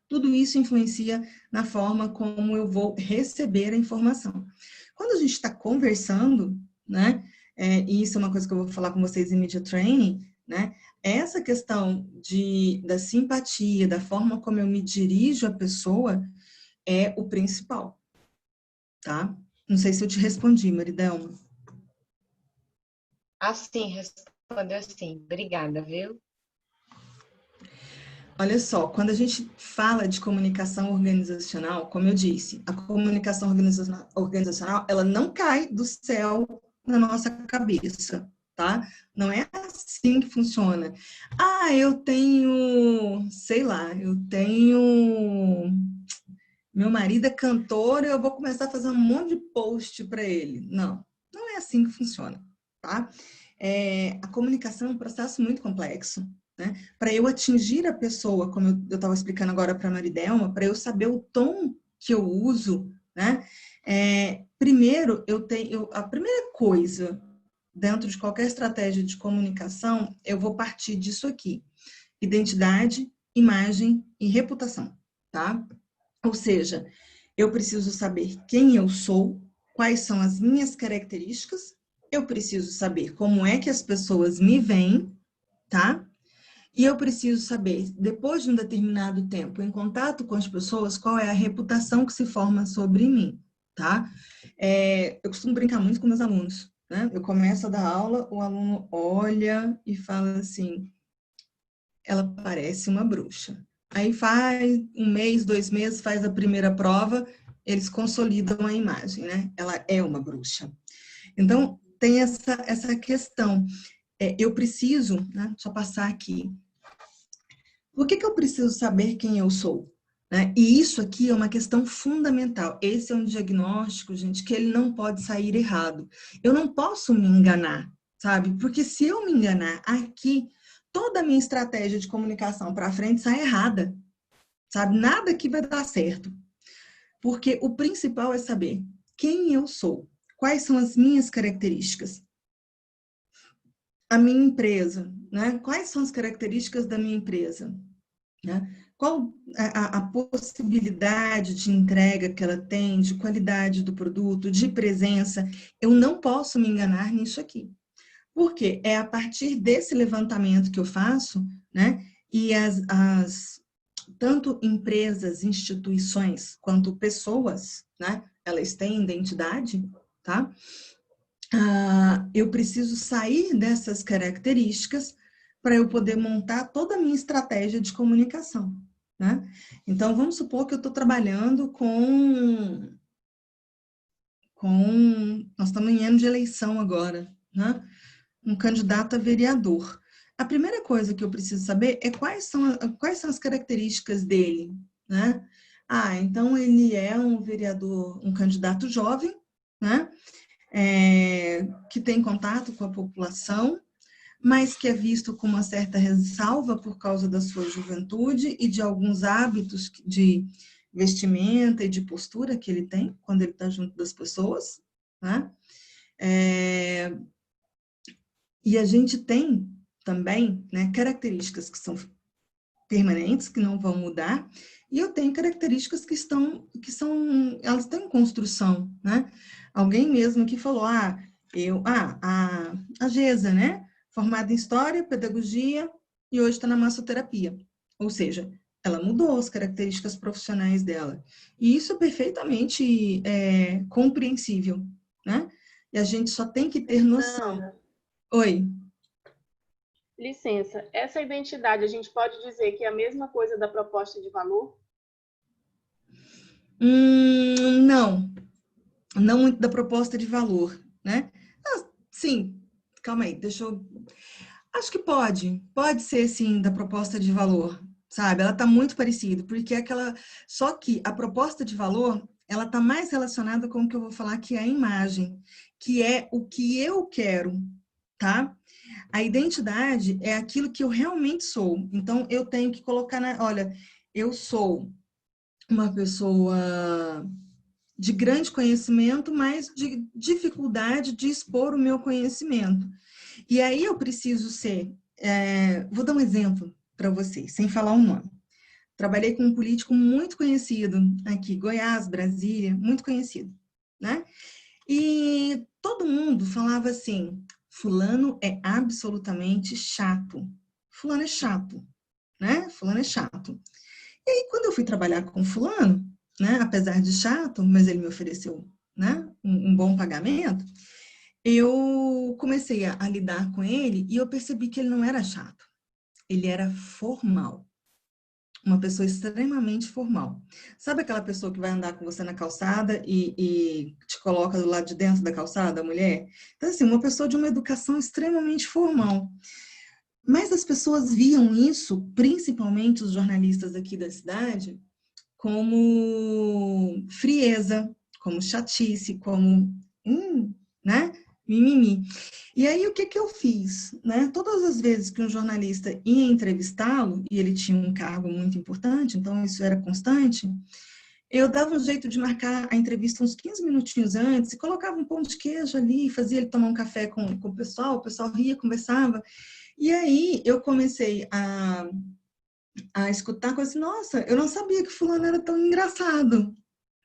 Tudo isso influencia na forma como eu vou receber a informação. Quando a gente está conversando, né? E isso é uma coisa que eu vou falar com vocês em Media Training, né? Essa questão da simpatia, da forma como eu me dirijo à pessoa, é o principal, tá? Não sei se eu te respondi, Maridelma. Sim, respondeu sim. Obrigada, viu? Olha só, quando a gente fala de comunicação organizacional, como eu disse, a comunicação organizacional, ela não cai do céu na nossa cabeça, tá? Não é assim que funciona. Eu tenho, sei lá, meu marido é cantor e eu vou começar a fazer um monte de post para ele. Não é assim que funciona, tá? A comunicação é um processo muito complexo, né? Para eu atingir a pessoa, como eu estava explicando agora para a Maridelma, para eu saber o tom que eu uso, né? Primeiro, a primeira coisa dentro de qualquer estratégia de comunicação, eu vou partir disso aqui: identidade, imagem e reputação, tá? Ou seja, eu preciso saber quem eu sou, quais são as minhas características, eu preciso saber como é que as pessoas me veem, tá? E eu preciso saber, depois de um determinado tempo em contato com as pessoas, qual é a reputação que se forma sobre mim, tá? Eu costumo brincar muito com meus alunos, né? Eu começo a dar aula, o aluno olha e fala assim, ela parece uma bruxa. Aí faz 1 mês, 2 meses, faz a primeira prova, eles consolidam a imagem, né? Ela é uma bruxa. Então, tem essa questão. Eu preciso, né? Deixa eu passar aqui. Por que eu preciso saber quem eu sou? Né? E isso aqui é uma questão fundamental. Esse é um diagnóstico, gente, que ele não pode sair errado. Eu não posso me enganar, sabe? Porque se eu me enganar aqui, toda a minha estratégia de comunicação para frente sai errada, sabe? Nada aqui vai dar certo. Porque o principal é saber quem eu sou, quais são as minhas características. A minha empresa, né? Quais são as características da minha empresa? Né? Qual a possibilidade de entrega que ela tem, de qualidade do produto, de presença? Eu não posso me enganar nisso aqui. Porque é a partir desse levantamento que eu faço, né? E tanto empresas, instituições, quanto pessoas, né? elas têm identidade, tá? Eu preciso sair dessas características para eu poder montar toda a minha estratégia de comunicação, né? Então, vamos supor que eu estou trabalhando nós estamos em ano de eleição agora, né? Um candidato a vereador. A primeira coisa que eu preciso saber é quais são as características dele, né? Então ele é um vereador, um candidato jovem, né? Que tem contato com a população, mas que é visto com uma certa ressalva por causa da sua juventude e de alguns hábitos de vestimenta e de postura que ele tem quando ele está junto das pessoas, né? E a gente tem também, né, características que são permanentes, que não vão mudar, e eu tenho características elas estão em construção, né? Alguém mesmo que falou, a Gesa, né? Formada em História, Pedagogia, e hoje está na massoterapia. Ou seja, ela mudou as características profissionais dela. E isso é perfeitamente compreensível, né? E a gente só tem que ter noção. Oi. Licença, essa identidade a gente pode dizer que é a mesma coisa da proposta de valor? Não muito da proposta de valor, né? Sim, calma aí, acho que pode ser sim da proposta de valor, sabe? Ela está muito parecida, porque só que a proposta de valor, ela está mais relacionada com o que eu vou falar, que é a imagem, que é o que eu quero, tá? A identidade é aquilo que eu realmente sou. Então, eu tenho que colocar olha, eu sou uma pessoa de grande conhecimento, mas de dificuldade de expor o meu conhecimento. E aí eu preciso vou dar um exemplo para vocês, sem falar o nome. Trabalhei com um político muito conhecido aqui, Goiás, Brasília, muito conhecido, né? E todo mundo falava assim, fulano é absolutamente chato. Fulano é chato, né? Fulano é chato. E aí, quando eu fui trabalhar com fulano, né? Apesar de chato, mas ele me ofereceu, né? Um bom pagamento, eu comecei a lidar com ele e eu percebi que ele não era chato. Ele era formal. Uma pessoa extremamente formal. Sabe aquela pessoa que vai andar com você na calçada e te coloca do lado de dentro da calçada, a mulher? Então, assim, uma pessoa de uma educação extremamente formal. Mas as pessoas viam isso, principalmente os jornalistas aqui da cidade, como frieza, como chatice, como, né? Mimimi. E aí, o que eu fiz? Né? Todas as vezes que um jornalista ia entrevistá-lo, e ele tinha um cargo muito importante, então isso era constante, eu dava um jeito de marcar a entrevista uns 15 minutinhos antes, e colocava um pão de queijo ali, fazia ele tomar um café com o pessoal ria, conversava. E aí, eu comecei a escutar coisas assim, nossa, eu não sabia que fulano era tão engraçado,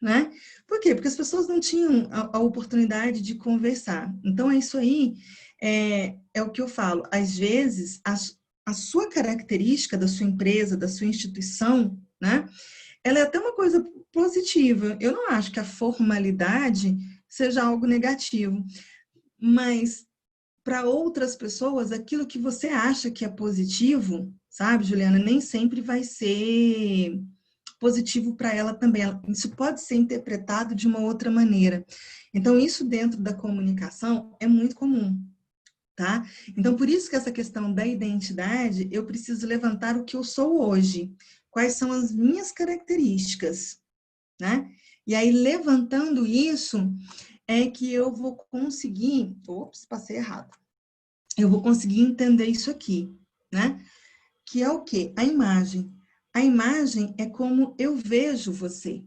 né? Por quê? Porque as pessoas não tinham a oportunidade de conversar. Então, é isso aí, é o que eu falo. Às vezes, a sua característica da sua empresa, da sua instituição, né? Ela é até uma coisa positiva. Eu não acho que a formalidade seja algo negativo, mas para outras pessoas, aquilo que você acha que é positivo, sabe, Juliana, nem sempre vai ser positivo para ela também. Isso pode ser interpretado de uma outra maneira. Então, isso dentro da comunicação é muito comum, tá? Então, por isso que essa questão da identidade, eu preciso levantar o que eu sou hoje. Quais são as minhas características, né? E aí, levantando isso, é que eu vou conseguir... Ops, passei errado. Eu vou conseguir entender isso aqui, né? Que é o quê? A imagem. A imagem é como eu vejo você.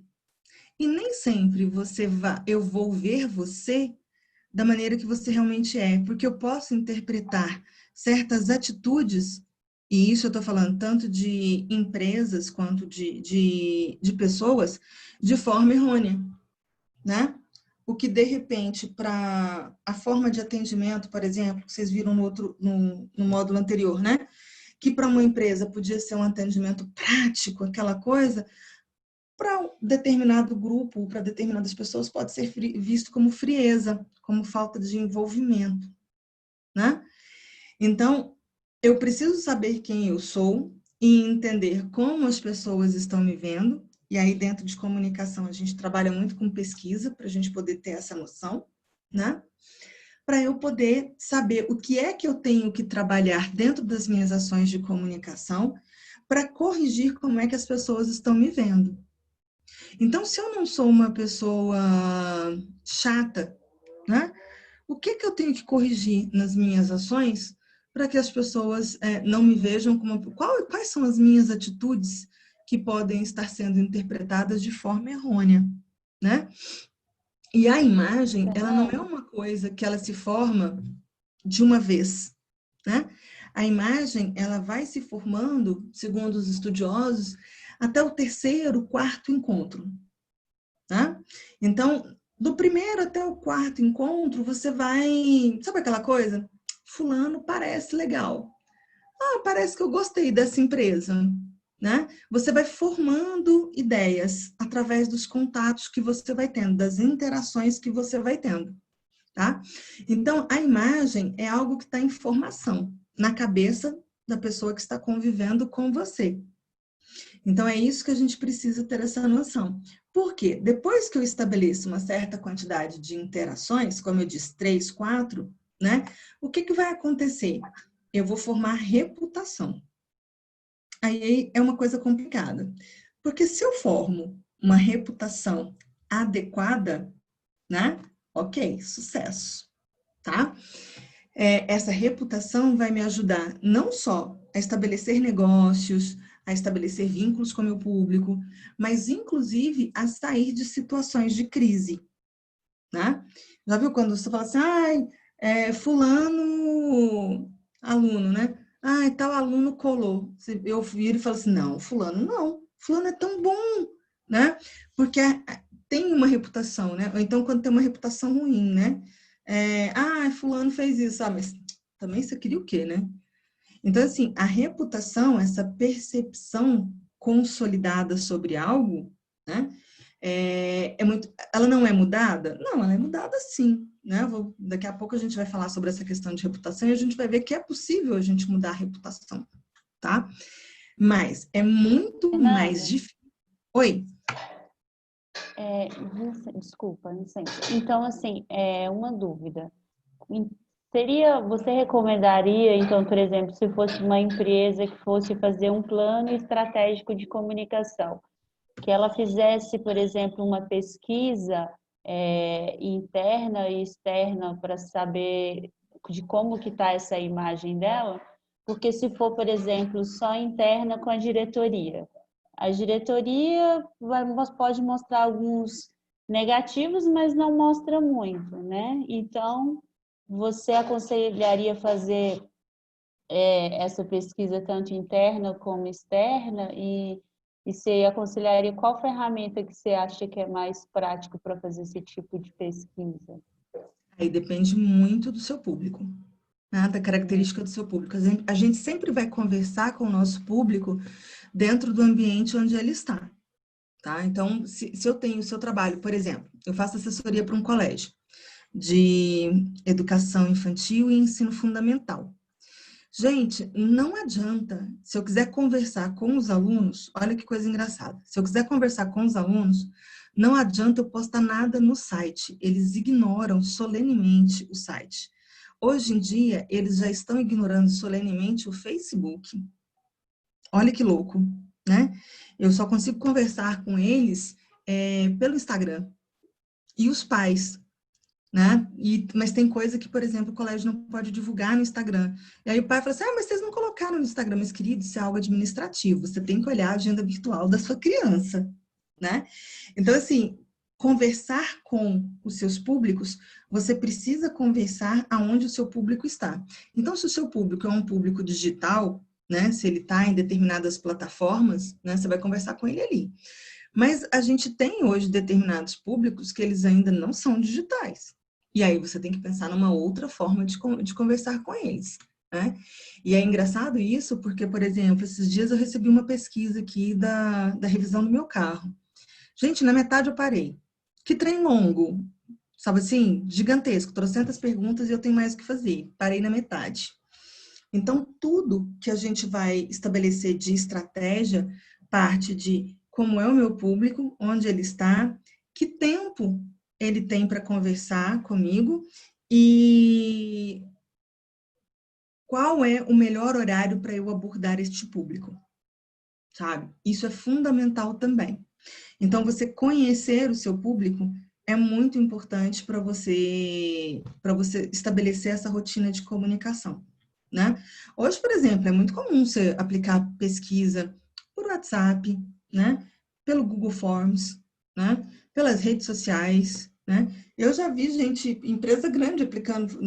E nem sempre eu vou ver você da maneira que você realmente é, porque eu posso interpretar certas atitudes, e isso eu estou falando tanto de empresas quanto de pessoas, de forma errônea, né? O que, de repente, para a forma de atendimento, por exemplo, que vocês viram no módulo anterior, né? Que para uma empresa podia ser um atendimento prático, aquela coisa, para determinado grupo, para determinadas pessoas, pode ser visto como frieza, como falta de envolvimento, né? Então, eu preciso saber quem eu sou e entender como as pessoas estão me vendo. E aí, dentro de comunicação, a gente trabalha muito com pesquisa para a gente poder ter essa noção, né? Para eu poder saber o que é que eu tenho que trabalhar dentro das minhas ações de comunicação para corrigir como é que as pessoas estão me vendo. Então, se eu não sou uma pessoa chata, né? O que eu tenho que corrigir nas minhas ações para que as pessoas não me vejam como... Quais são as minhas atitudes que podem estar sendo interpretadas de forma errônea, né? E a imagem, ela não é uma coisa que ela se forma de uma vez, né? A imagem, ela vai se formando, segundo os estudiosos, até o 3º, 4º encontro, né? Então, do 1º até o 4º encontro, você vai... Sabe aquela coisa? Fulano parece legal. Ah, parece que eu gostei dessa empresa, né? Você vai formando ideias através dos contatos que você vai tendo, das interações que você vai tendo, tá? Então, a imagem é algo que está em formação na cabeça da pessoa que está convivendo com você. Então, é isso que a gente precisa ter essa noção. Por quê? Depois que eu estabeleço uma certa quantidade de interações, como eu disse, 3, 4, né? O que vai acontecer? Eu vou formar reputação. Aí é uma coisa complicada. Porque se eu formo uma reputação adequada, né? Ok, sucesso, tá? Essa reputação vai me ajudar não só a estabelecer negócios, a estabelecer vínculos com o meu público, mas inclusive a sair de situações de crise, né? Já viu quando você fala assim, fulano, aluno, né? Tal aluno colou. Eu viro e falo assim, não, fulano é tão bom, né? Porque tem uma reputação, né? Ou então quando tem uma reputação ruim, né? Fulano fez isso, mas também você queria o quê, né? Então, assim, a reputação, essa percepção consolidada sobre algo, né? Ela não é mudada? Não, ela é mudada sim, né? Daqui a pouco a gente vai falar sobre essa questão de reputação e a gente vai ver que é possível a gente mudar a reputação, tá? Mas é muito mais difícil. Oi? Desculpa, licença. Então, assim, uma dúvida. Você recomendaria, então, por exemplo, se fosse uma empresa que fosse fazer um plano estratégico de comunicação, que ela fizesse, por exemplo, uma pesquisa interna e externa para saber de como que está essa imagem dela? Porque se for, por exemplo, só interna com a diretoria pode mostrar alguns negativos, mas não mostra muito, né? Então, você aconselharia fazer essa pesquisa tanto interna como externa e você aconselharia qual ferramenta que você acha que é mais prático para fazer esse tipo de pesquisa? Aí depende muito do seu público, né? Da característica do seu público. A gente sempre vai conversar com o nosso público dentro do ambiente onde ele está, tá? Então, se eu trabalho, por exemplo, eu faço assessoria para um colégio de educação infantil e ensino fundamental. Gente, não adianta, se eu quiser conversar com os alunos, olha que coisa engraçada, se eu quiser conversar com os alunos, não adianta eu postar nada no site, eles ignoram solenemente o site. Hoje em dia, eles já estão ignorando solenemente o Facebook. Olha que louco, né? Eu só consigo conversar com eles pelo Instagram. E os pais, né? Mas tem coisa que, por exemplo, o colégio não pode divulgar no Instagram. E aí o pai fala assim, mas vocês não colocaram no Instagram. Mas, querido, isso é algo administrativo. Você tem que olhar a agenda virtual da sua criança, né? Então, assim, conversar com os seus públicos, você precisa conversar aonde o seu público está. Então, se o seu público é um público digital, né? Se ele está em determinadas plataformas, né? Você vai conversar com ele ali. Mas a gente tem hoje determinados públicos que eles ainda não são digitais. E aí você tem que pensar numa outra forma de conversar com eles, né? E é engraçado isso porque, por exemplo, esses dias eu recebi uma pesquisa aqui da revisão do meu carro. Gente, na metade eu parei. Que trem longo, sabe assim, gigantesco, trocentas perguntas e eu tenho mais o que fazer. Parei na metade. Então, tudo que a gente vai estabelecer de estratégia parte de como é o meu público, onde ele está, que tempo ele tem para conversar comigo e qual é o melhor horário para eu abordar este público, sabe? Isso é fundamental também. Então, você conhecer o seu público é muito importante para você estabelecer essa rotina de comunicação, né? Hoje, por exemplo, é muito comum você aplicar pesquisa por WhatsApp, né? Pelo Google Forms, né? Pelas redes sociais, né? Eu já vi gente, empresa grande aplicando,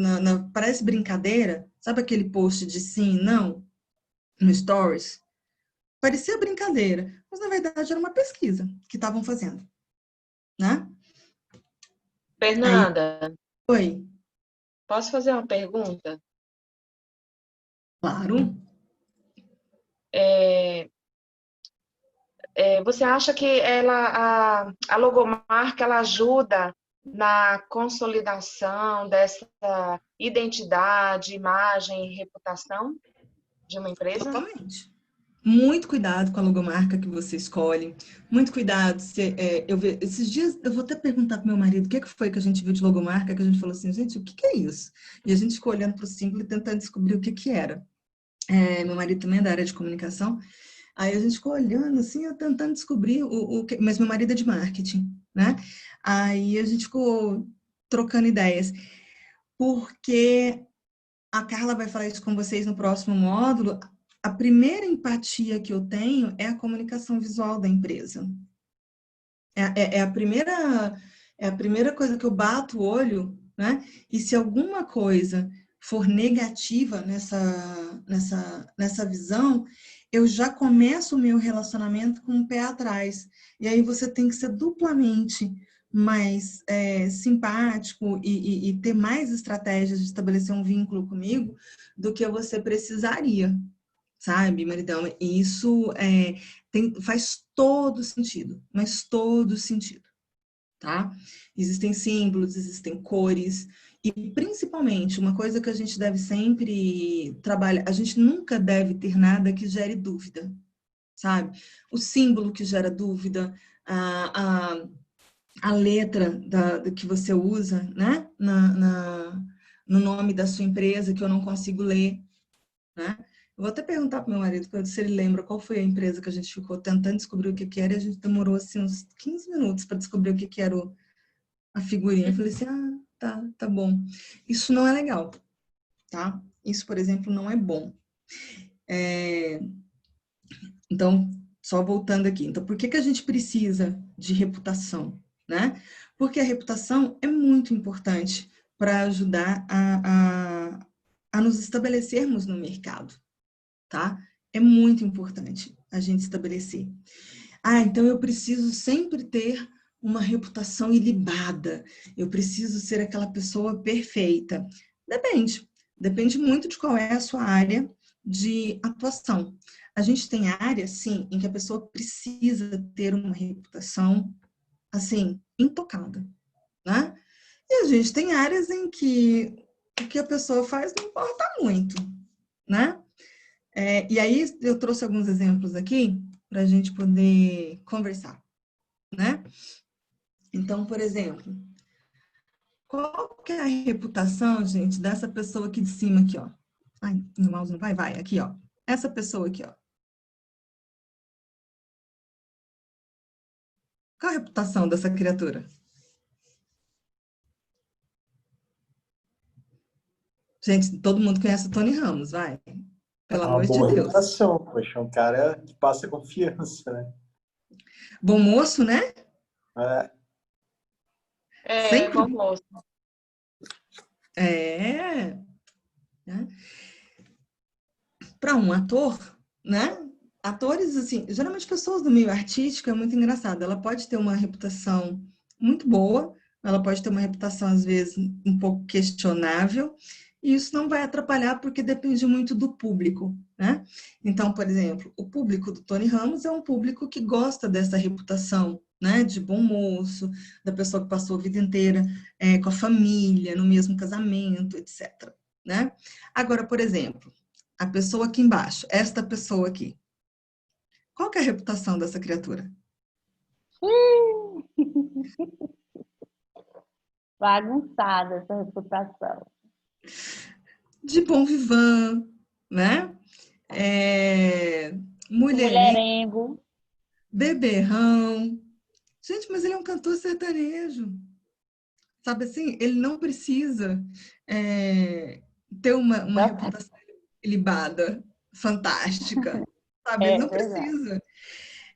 parece brincadeira, sabe aquele post de sim, não, no Stories? Parecia brincadeira, mas na verdade era uma pesquisa que estavam fazendo, né? Aí, Fernanda, oi, posso fazer uma pergunta? claro. Você acha que a logomarca ela ajuda na consolidação dessa identidade, imagem e reputação de uma empresa? Totalmente. Muito cuidado com a logomarca que você escolhe. Muito cuidado. Esses dias eu vou até perguntar para meu marido o que foi que a gente viu de logomarca, que a gente falou assim, gente, o que é isso? E a gente ficou olhando para o símbolo e tentando descobrir o que era. Meu marido também é da área de comunicação. Aí a gente ficou olhando assim, eu tentando descobrir o que. Mas meu marido é de marketing, né? Aí a gente ficou trocando ideias. Porque a Carla vai falar isso com vocês no próximo módulo. A primeira empatia que eu tenho é a comunicação visual da empresa. É a primeira coisa que eu bato o olho, né? E se alguma coisa for negativa nessa visão, eu já começo o meu relacionamento com o pé atrás. E aí você tem que ser duplamente mais simpático e ter mais estratégias de estabelecer um vínculo comigo do que você precisaria, sabe, maridão? E isso faz todo sentido, mas todo sentido, tá? Existem símbolos, existem cores, e principalmente uma coisa que a gente deve sempre trabalhar, a gente nunca deve ter nada que gere dúvida, sabe? O símbolo que gera dúvida, a letra que você usa, né? No nome da sua empresa que eu não consigo ler, né? Eu vou até perguntar para meu marido se ele lembra qual foi a empresa que a gente ficou tentando descobrir o que era, e a gente demorou assim uns 15 minutos para descobrir o que era a figurinha. Eu falei assim, tá bom. Isso não é legal, tá? Isso, por exemplo, não é bom. Então, só voltando aqui. Então, por que a gente precisa de reputação, né? Porque a reputação é muito importante para ajudar a nos estabelecermos no mercado, tá? É muito importante a gente estabelecer. Então eu preciso sempre ter uma reputação ilibada. Eu preciso ser aquela pessoa perfeita. Depende muito de qual é a sua área de atuação. A gente tem áreas, sim, em que a pessoa precisa ter uma reputação, assim, intocada, né? E a gente tem áreas em que o que a pessoa faz não importa muito, né? E aí eu trouxe alguns exemplos aqui para a gente poder conversar, né? Então, por exemplo, qual que é a reputação, gente, dessa pessoa aqui de cima, aqui, ó? Ai, meu mouse não vai, aqui, ó. Essa pessoa aqui, ó. Qual a reputação dessa criatura? Gente, todo mundo conhece o Tony Ramos, vai. Pelo Uma amor de boa Deus. reputação, poxa, um cara que passa confiança, né? Bom moço, né? Sempre. Bom moço. Né? Para um ator, né? Atores, assim, geralmente pessoas do meio artístico é muito engraçado. Ela pode ter uma reputação muito boa, ela pode ter uma reputação, às vezes, um pouco questionável, e isso não vai atrapalhar porque depende muito do público, né? Então, por exemplo, o público do Tony Ramos é um público que gosta dessa reputação né, de bom moço, da pessoa que passou a vida inteira com a família, no mesmo casamento, etc. Né? Agora, por exemplo, a pessoa aqui embaixo, esta pessoa aqui, qual que é a reputação dessa criatura? Bagunçada essa reputação. De bom vivant, né? Mulherengo, Mulherengo. beberrão. Gente, mas ele é um cantor sertanejo. Sabe assim? Ele não precisa ter uma reputação ilibada, fantástica. Sabe? Ele não Verdade. precisa.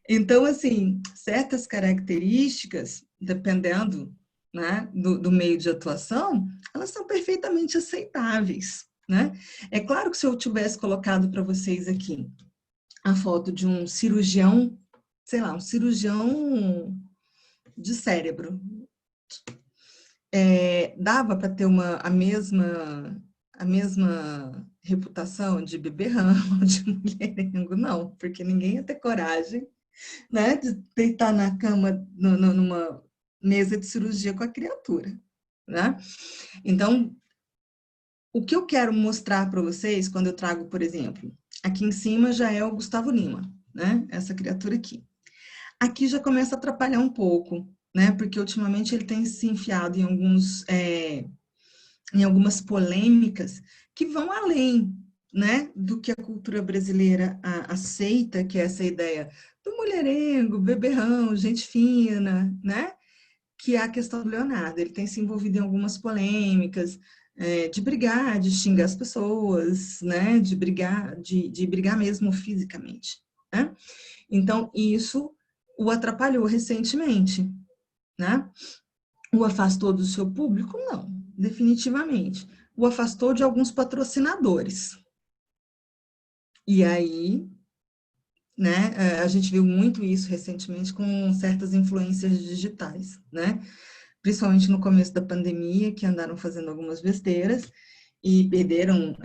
Então, assim, certas características, dependendo, né, do meio de atuação, elas são perfeitamente aceitáveis, né? É claro que se eu tivesse colocado para vocês aqui a foto de um cirurgião, sei lá, um cirurgião de cérebro, dava para ter a mesma reputação de beberrão, de mulherengo? Não, porque ninguém ia ter coragem, né, de deitar na cama, numa mesa de cirurgia com a criatura, né? Então, o que eu quero mostrar para vocês, quando eu trago, por exemplo, aqui em cima já é o Gustavo Lima, né? Essa criatura aqui. Aqui já começa a atrapalhar um pouco, né? Porque ultimamente ele tem se enfiado em algumas polêmicas que vão além, né, do que a cultura brasileira aceita, que é essa ideia do mulherengo, beberrão, gente fina, né? Que é a questão do Leonardo. Ele tem se envolvido em algumas polêmicas, de brigar, de xingar as pessoas, né? De brigar mesmo fisicamente, né? Então, isso o atrapalhou recentemente, né? O afastou do seu público? Não, definitivamente. O afastou de alguns patrocinadores. E aí, né, a gente viu muito isso recentemente com certas influências digitais, né? Principalmente no começo da pandemia, que andaram fazendo algumas besteiras e perderam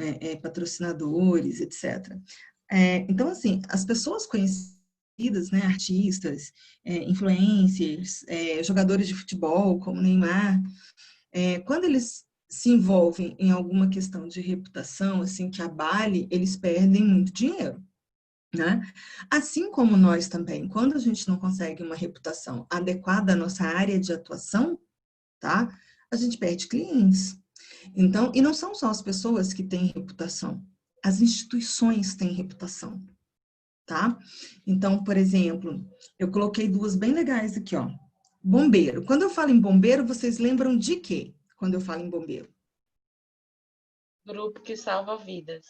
patrocinadores, etc. Então, assim, as pessoas conhecidas, né, artistas, influencers, jogadores de futebol, como Neymar, quando eles se envolvem em alguma questão de reputação, assim, que abale, eles perdem muito dinheiro, né? Assim como nós também, quando a gente não consegue uma reputação adequada à nossa área de atuação, tá? A gente perde clientes. Então, e não são só as pessoas que têm reputação, as instituições têm reputação, tá? Então, por exemplo, eu coloquei duas bem legais aqui, ó. Bombeiro. Quando eu falo em bombeiro, vocês lembram de quê? Quando eu falo em bombeiro? Grupo que salva vidas.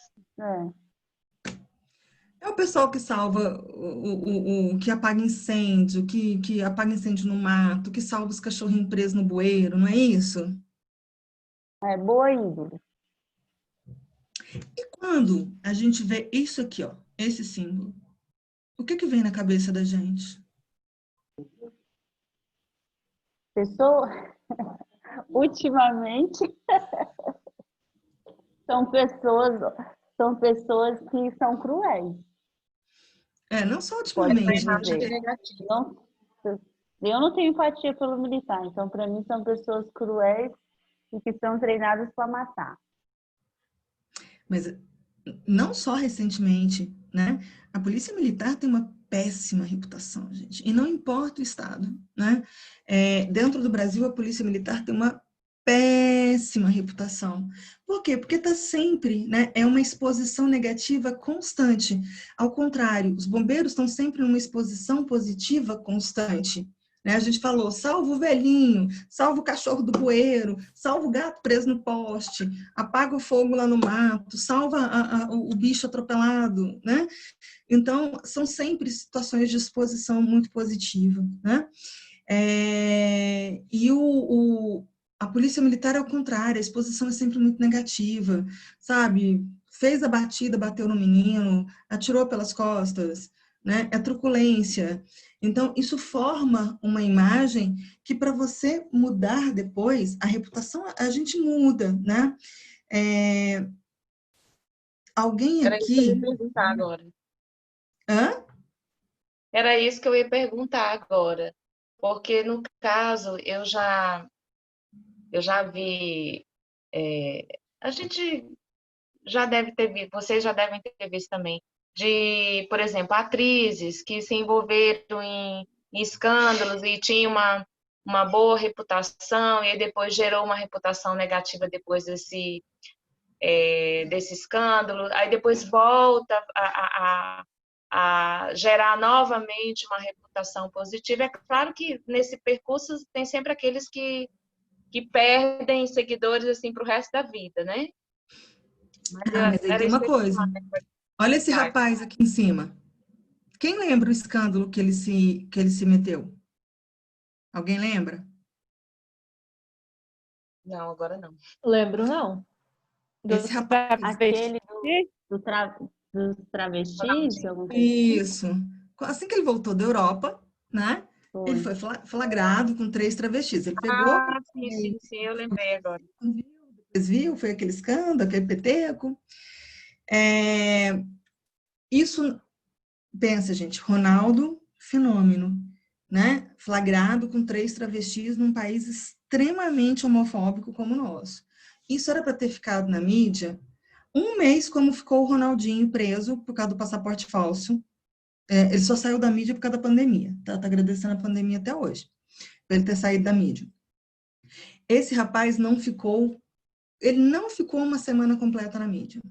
É o pessoal que salva, que apaga incêndio, que apaga incêndio no mato, que salva os cachorrinhos presos no bueiro, não é isso? Boa ídolo. E quando a gente vê isso aqui, ó, esse símbolo, o que vem na cabeça da gente? Ultimamente, são pessoas que são cruéis. Não só Pode ultimamente, né? dizer. Eu não tenho empatia pelo militar, então para mim são pessoas cruéis e que são treinadas para matar. Mas não só recentemente, né? A polícia militar tem uma péssima reputação, gente, e não importa o estado, né? Dentro do Brasil, a polícia militar tem uma péssima reputação. Por quê? Porque está sempre, né? É uma exposição negativa constante. Ao contrário, os bombeiros estão sempre numa exposição positiva constante. Né? A gente falou, salva o velhinho, salva o cachorro do bueiro, salva o gato preso no poste, apaga o fogo lá no mato, salva o bicho atropelado, né? Então, são sempre situações de exposição muito positiva, né? E a polícia militar é o contrário, a exposição é sempre muito negativa, sabe? Fez a batida, bateu no menino, atirou pelas costas, né? É truculência. Então, isso forma uma imagem que, para você mudar depois, a reputação, a gente muda, né? Alguém Era isso que eu aqui... ia perguntar agora. Hã? Era isso que eu ia perguntar agora. Porque, no caso, eu já vi, a gente já deve ter visto, vocês já devem ter visto também, de, por exemplo, atrizes que se envolveram em escândalos e tinham uma boa reputação e depois gerou uma reputação negativa depois desse escândalo, aí depois volta a gerar novamente uma reputação positiva. É claro que nesse percurso tem sempre aqueles que perdem seguidores assim para o resto da vida, né? Mas aí Era tem isso uma que eu ia coisa. falar. Olha esse rapaz aqui em cima. Quem lembra o escândalo que ele se meteu? Alguém lembra? Não, agora não. Lembro, não. Esse rapaz. Aquele dos travestis? Isso. Assim que ele voltou da Europa, né? Foi. Ele foi flagrado com 3 travestis. Ele pegou. Ah, sim, eu lembrei agora. Depois viu, foi aquele escândalo, aquele peteco. Isso, pensa, gente, Ronaldo, fenômeno, né? Flagrado com 3 travestis num país extremamente homofóbico como o nosso. Isso era para ter ficado na mídia 1 mês, como ficou o Ronaldinho preso por causa do passaporte falso. Ele só saiu da mídia por causa da pandemia. Tá agradecendo a pandemia até hoje, por ele ter saído da mídia. Esse rapaz ele não ficou uma semana completa na mídia.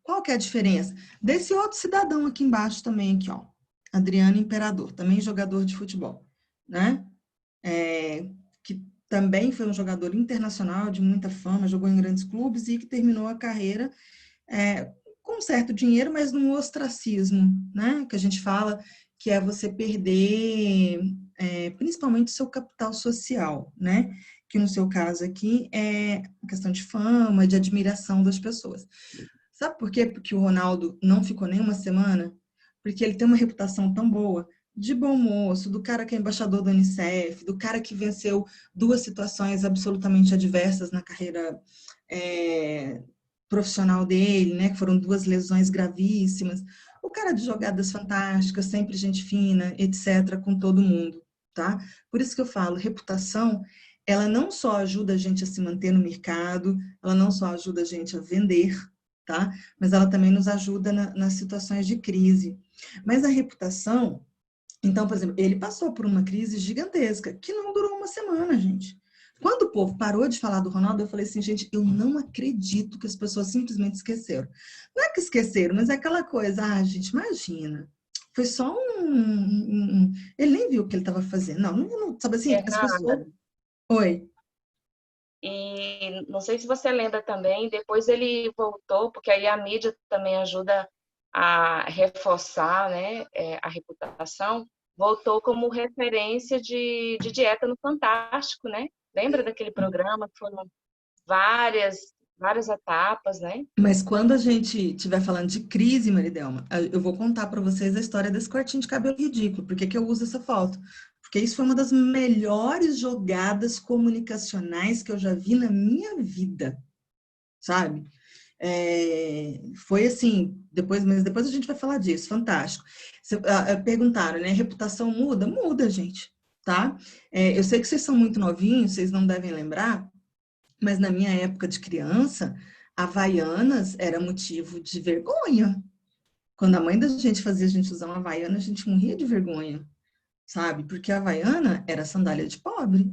Qual que é a diferença? Desse outro cidadão aqui embaixo também, aqui, ó, Adriano Imperador, também jogador de futebol, né? Que também foi um jogador internacional de muita fama, jogou em grandes clubes e que terminou a carreira com certo dinheiro, mas num ostracismo, né? Que a gente fala que é você perder principalmente o seu capital social, né? Que no seu caso aqui é questão de fama, de admiração das pessoas. Sabe por quê? Porque o Ronaldo não ficou nem uma semana? Porque ele tem uma reputação tão boa, de bom moço, do cara que é embaixador da Unicef, do cara que venceu 2 situações absolutamente adversas na carreira profissional dele, né? Que foram 2 lesões gravíssimas. O cara de jogadas fantásticas, sempre gente fina, etc., com todo mundo, tá? Por isso que eu falo, reputação, ela não só ajuda a gente a se manter no mercado, ela não só ajuda a gente a vender, tá? Mas ela também nos ajuda nas situações de crise. Mas a reputação, então, por exemplo, ele passou por uma crise gigantesca, que não durou uma semana, gente. Quando o povo parou de falar do Ronaldo, eu falei assim, gente, eu não acredito que as pessoas simplesmente esqueceram. Não é que esqueceram, mas é aquela coisa, gente, imagina, foi só ele nem viu o que ele estava fazendo. Não, sabe assim, as pessoas... Oi. E não sei se você lembra também, depois ele voltou, porque aí a mídia também ajuda a reforçar, né, a reputação, voltou como referência de dieta no Fantástico, né? Lembra daquele programa que foram várias etapas, né? Mas quando a gente estiver falando de crise, Maridelma, eu vou contar para vocês a história desse cortinho de cabelo ridículo. Por que eu uso essa foto? Porque isso foi uma das melhores jogadas comunicacionais que eu já vi na minha vida, sabe? Foi assim, mas depois a gente vai falar disso, fantástico. Perguntaram, né? Reputação muda? Muda, gente, tá? Eu sei que vocês são muito novinhos, vocês não devem lembrar, mas na minha época de criança, Havaianas era motivo de vergonha. Quando a mãe da gente fazia a gente usar uma Havaiana, a gente morria de vergonha, sabe? Porque a Havaiana era sandália de pobre,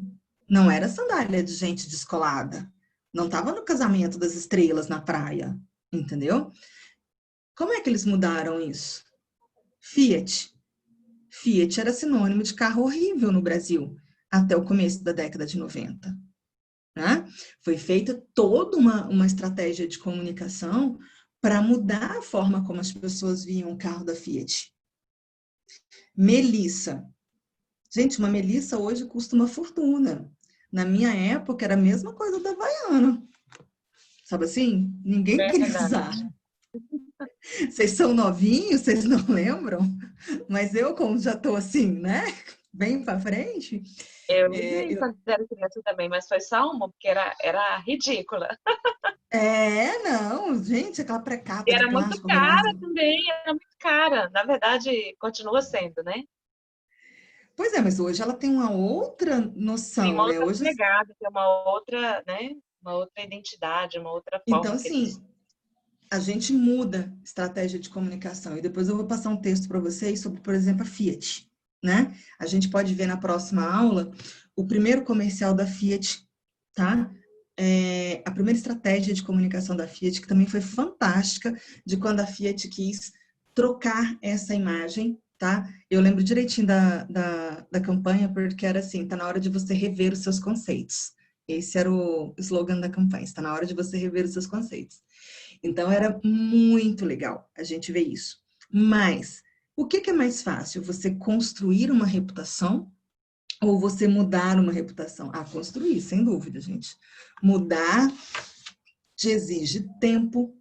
não era sandália de gente descolada. Não estava no casamento das estrelas na praia, entendeu? Como é que eles mudaram isso? Fiat. Fiat era sinônimo de carro horrível no Brasil, até o começo da década de 90. Né? Foi feita toda uma estratégia de comunicação para mudar a forma como as pessoas viam o carro da Fiat. Melissa. Gente, uma Melissa hoje custa uma fortuna. Na minha época era a mesma coisa da Havaiana. Sabe assim? Ninguém queria usar. Vocês são novinhos, vocês não lembram? Mas eu, como já estou assim, né? Bem para frente. Eu quando era criança também, mas foi só uma, porque era ridícula. Não, gente, aquela pré-capa de era plástico. Muito cara também, era muito cara. Na verdade, continua sendo, né? Pois é, mas hoje ela tem uma outra noção, Tem uma né? outra Hoje, pegada, tem uma outra, né? Uma outra identidade, uma outra então, forma que eles... assim, a gente muda estratégia de comunicação. E depois eu vou passar um texto para vocês sobre, por exemplo, a Fiat, né? A gente pode ver na próxima aula o primeiro comercial da Fiat, tá? A primeira estratégia de comunicação da Fiat, que também foi fantástica, de quando a Fiat quis trocar essa imagem, tá? Eu lembro direitinho da campanha, porque era assim, tá na hora de você rever os seus conceitos. Esse era o slogan da campanha, está na hora de você rever os seus conceitos. Então, era muito legal a gente ver isso. Mas, o que é mais fácil? Você construir uma reputação ou você mudar uma reputação? Ah, construir, sem dúvida, gente. Mudar te exige tempo,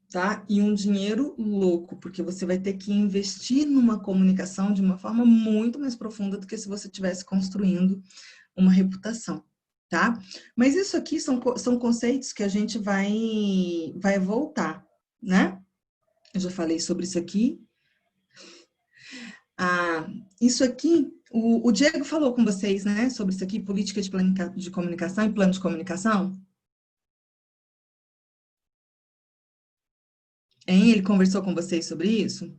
tá? E um dinheiro louco, porque você vai ter que investir numa comunicação de uma forma muito mais profunda do que se você estivesse construindo uma reputação, tá? Mas isso aqui são conceitos que a gente vai voltar, né? Eu já falei sobre isso aqui. Isso aqui, o Diego falou com vocês, né? Sobre isso aqui, política de comunicação e plano de comunicação. Hein? Ele conversou com vocês sobre isso?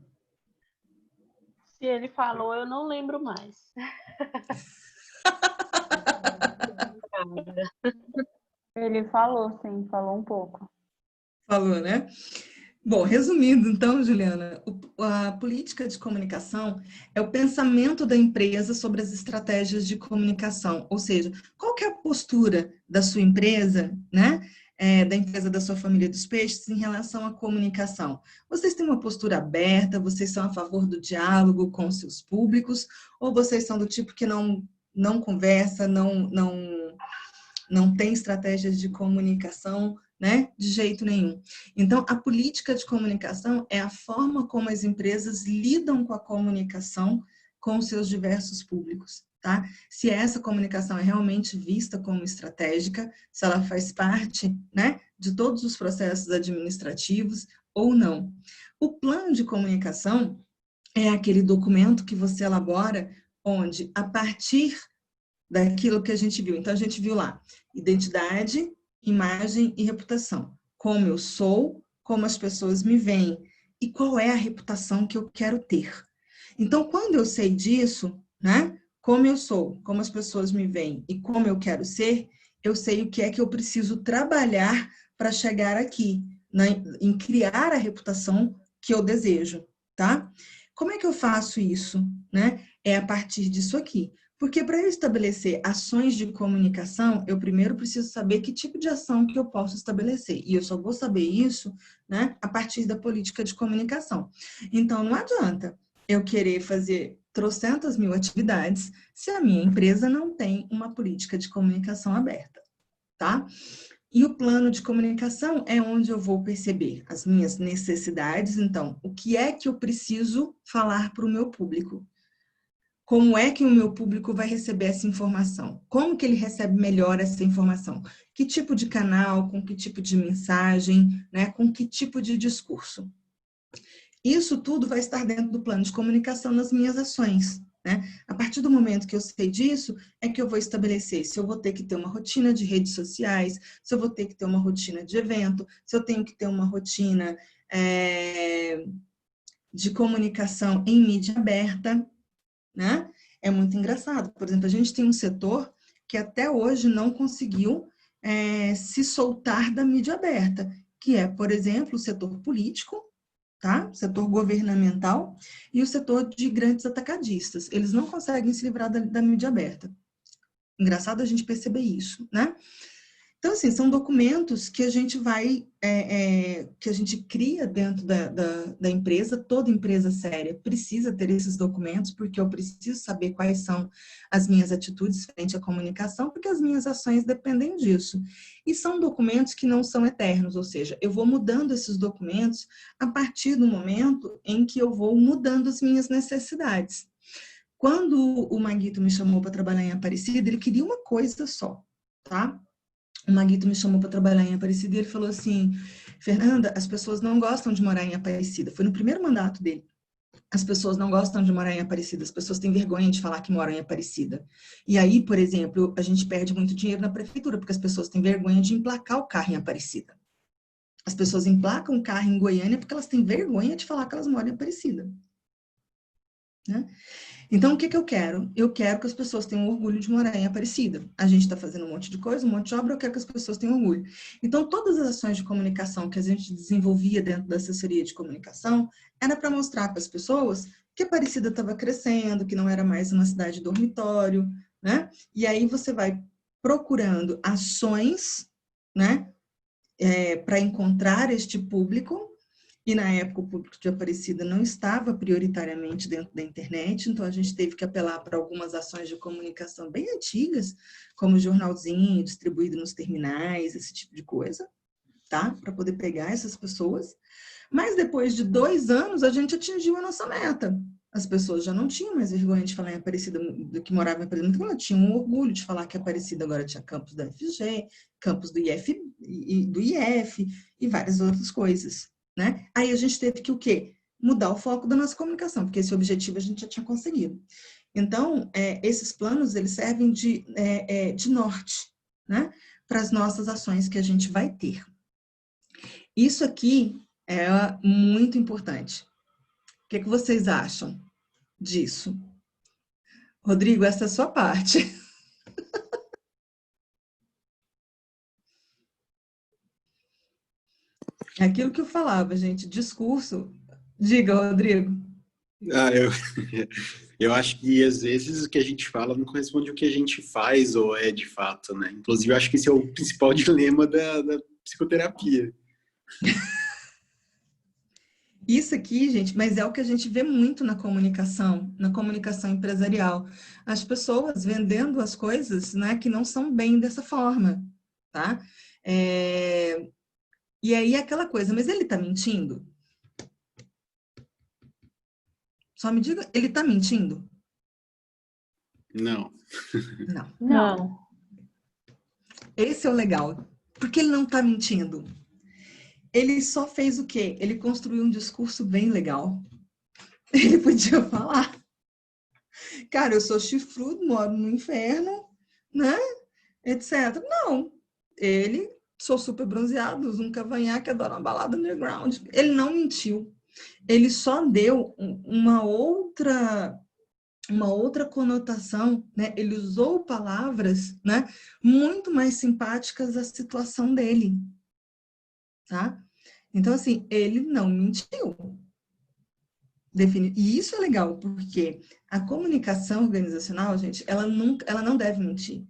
Se ele falou, eu não lembro mais. Ele falou, sim, falou um pouco. Falou, né? Bom, resumindo, então, Juliana, a política de comunicação é o pensamento da empresa sobre as estratégias de comunicação, ou seja, qual que é a postura da sua empresa, né? Da empresa da sua família dos peixes em relação à comunicação. Vocês têm uma postura aberta, vocês são a favor do diálogo com os seus públicos, ou vocês são do tipo que não conversa, não tem estratégias de comunicação, né? De jeito nenhum. Então, a política de comunicação é a forma como as empresas lidam com a comunicação com os seus diversos públicos, tá? Se essa comunicação é realmente vista como estratégica, se ela faz parte, né, de todos os processos administrativos ou não. O plano de comunicação é aquele documento que você elabora onde, a partir daquilo que a gente viu. Então, a gente viu lá, identidade, imagem e reputação. Como eu sou, como as pessoas me veem e qual é a reputação que eu quero ter. Então, quando eu sei disso, né, como eu sou, como as pessoas me veem e como eu quero ser, eu sei o que é que eu preciso trabalhar para chegar aqui, né, em criar a reputação que eu desejo, tá? Como é que eu faço isso, né? É a partir disso aqui. Porque para eu estabelecer ações de comunicação, eu primeiro preciso saber que tipo de ação que eu posso estabelecer. E eu só vou saber isso, né, a partir da política de comunicação. Então, não adianta eu querer fazer trocentas mil atividades se a minha empresa não tem uma política de comunicação aberta, tá? E o plano de comunicação é onde eu vou perceber as minhas necessidades. Então, o que é que eu preciso falar para o meu público? Como é que o meu público vai receber essa informação? Como que ele recebe melhor essa informação? Que tipo de canal, com que tipo de mensagem, né? Com que tipo de discurso? Isso tudo vai estar dentro do plano de comunicação nas minhas ações, né? A partir do momento que eu sei disso, é que eu vou estabelecer se eu vou ter que ter uma rotina de redes sociais, se eu vou ter que ter uma rotina de evento, se eu tenho que ter uma rotina de comunicação em mídia aberta, né? É muito engraçado. Por exemplo, a gente tem um setor que até hoje não conseguiu se soltar da mídia aberta, que é, por exemplo, o setor político, tá? O setor governamental e o setor de grandes atacadistas. Eles não conseguem se livrar da mídia aberta. Engraçado a gente perceber isso, né? Então, assim, são documentos que a gente que a gente cria dentro da empresa. Toda empresa séria precisa ter esses documentos, porque eu preciso saber quais são as minhas atitudes frente à comunicação, porque as minhas ações dependem disso. E são documentos que não são eternos, ou seja, eu vou mudando esses documentos a partir do momento em que eu vou mudando as minhas necessidades. Quando o Maguito me chamou para trabalhar em Aparecida, ele queria uma coisa só, tá? O Maguito me chamou para trabalhar em Aparecida e ele falou assim: Fernanda, as pessoas não gostam de morar em Aparecida. Foi no primeiro mandato dele. As pessoas não gostam de morar em Aparecida, as pessoas têm vergonha de falar que moram em Aparecida. E aí, por exemplo, a gente perde muito dinheiro na prefeitura, porque as pessoas têm vergonha de emplacar o carro em Aparecida. As pessoas emplacam o carro em Goiânia porque elas têm vergonha de falar que elas moram em Aparecida. Né? Então, o que que eu quero? Eu quero que as pessoas tenham orgulho de morar em Aparecida. A gente está fazendo um monte de coisa, um monte de obra, eu quero que as pessoas tenham orgulho. Então, todas as ações de comunicação que a gente desenvolvia dentro da assessoria de comunicação era para mostrar para as pessoas que Aparecida estava crescendo, que não era mais uma cidade dormitório, né? E aí você vai procurando ações, né, para encontrar este público. E na época o público de Aparecida não estava prioritariamente dentro da internet, então a gente teve que apelar para algumas ações de comunicação bem antigas, como jornalzinho distribuído nos terminais, esse tipo de coisa, tá? Para poder pegar essas pessoas. Mas depois de 2 anos a gente atingiu a nossa meta. As pessoas já não tinham mais vergonha de falar em Aparecida, que moravam em Aparecida, elas tinham um orgulho de falar que Aparecida agora tinha campus da FG, campus do IF e várias outras coisas. Né? Aí a gente teve que o quê? Mudar o foco da nossa comunicação, porque esse objetivo a gente já tinha conseguido. Então, esses planos, eles servem de norte, né? Para as nossas ações que a gente vai ter. Isso aqui é muito importante. O que vocês acham disso? Rodrigo, essa é a sua parte. É aquilo que eu falava, gente, discurso. Diga, Rodrigo. Eu acho que às vezes o que a gente fala não corresponde ao que a gente faz ou é de fato, né? Inclusive, eu acho que esse é o principal dilema da psicoterapia. Isso aqui, gente, mas é o que a gente vê muito na comunicação empresarial. As pessoas vendendo as coisas, né, que não são bem dessa forma, tá? E aí é aquela coisa, mas ele tá mentindo? Só me diga, ele tá mentindo? Não. Não. Esse é o legal, porque ele não tá mentindo. Ele só fez o quê? Ele construiu um discurso bem legal. Ele podia falar, cara, eu sou chifrudo, moro no inferno, né? Etc. Não. Ele, sou super bronzeado, uso um cavanhaque, adoro uma balada underground. Ele não mentiu. Ele só deu uma outra conotação, né? Ele usou palavras, né, muito mais simpáticas à situação dele, tá? Então, assim, ele não mentiu. E isso é legal, porque a comunicação organizacional, gente, ela não deve mentir.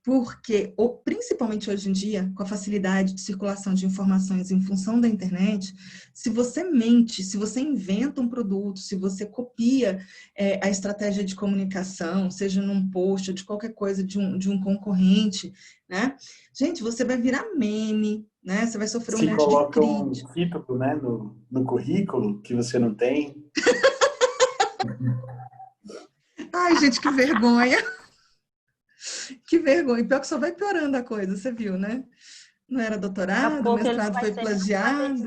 Porque, principalmente hoje em dia, com a facilidade de circulação de informações em função da internet, se você mente, se você inventa um produto, se você copia a estratégia de comunicação, seja num post ou de qualquer coisa de um concorrente, né? Gente, você vai virar meme, né? Você vai sofrer um monte de crítica. Se coloca um título, né, no currículo que você não tem. Ai, gente, que vergonha! Que vergonha. Pior que só vai piorando a coisa, você viu, né? Não era doutorado, o mestrado foi plagiado.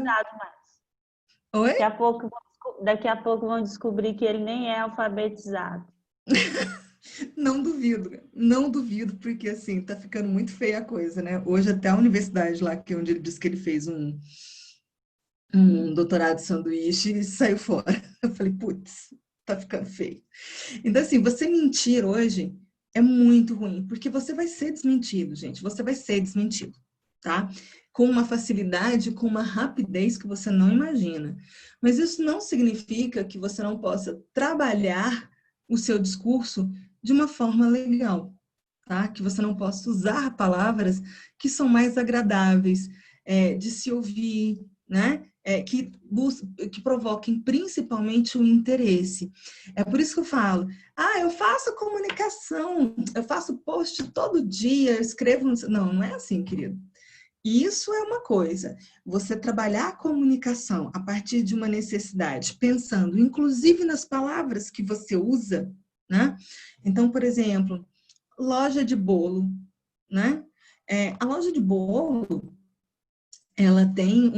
Oi? Daqui a pouco vão descobrir que ele nem é alfabetizado. Não duvido, porque assim, tá ficando muito feia a coisa, né? Hoje até a universidade lá, onde ele disse que ele fez um doutorado de sanduíche, saiu fora. Eu falei, putz, tá ficando feio. Então assim, você mentir hoje é muito ruim, porque você vai ser desmentido, gente. Você vai ser desmentido, tá? Com uma facilidade, com uma rapidez que você não imagina. Mas isso não significa que você não possa trabalhar o seu discurso de uma forma legal, tá? Que você não possa usar palavras que são mais agradáveis de se ouvir, né? Que provoquem principalmente o interesse. É por isso que eu falo, eu faço comunicação, eu faço post todo dia, eu escrevo... Não é assim, querido. Isso é uma coisa. Você trabalhar a comunicação a partir de uma necessidade, pensando inclusive nas palavras que você usa, né? Então, por exemplo, loja de bolo, né? A loja de bolo, ela tem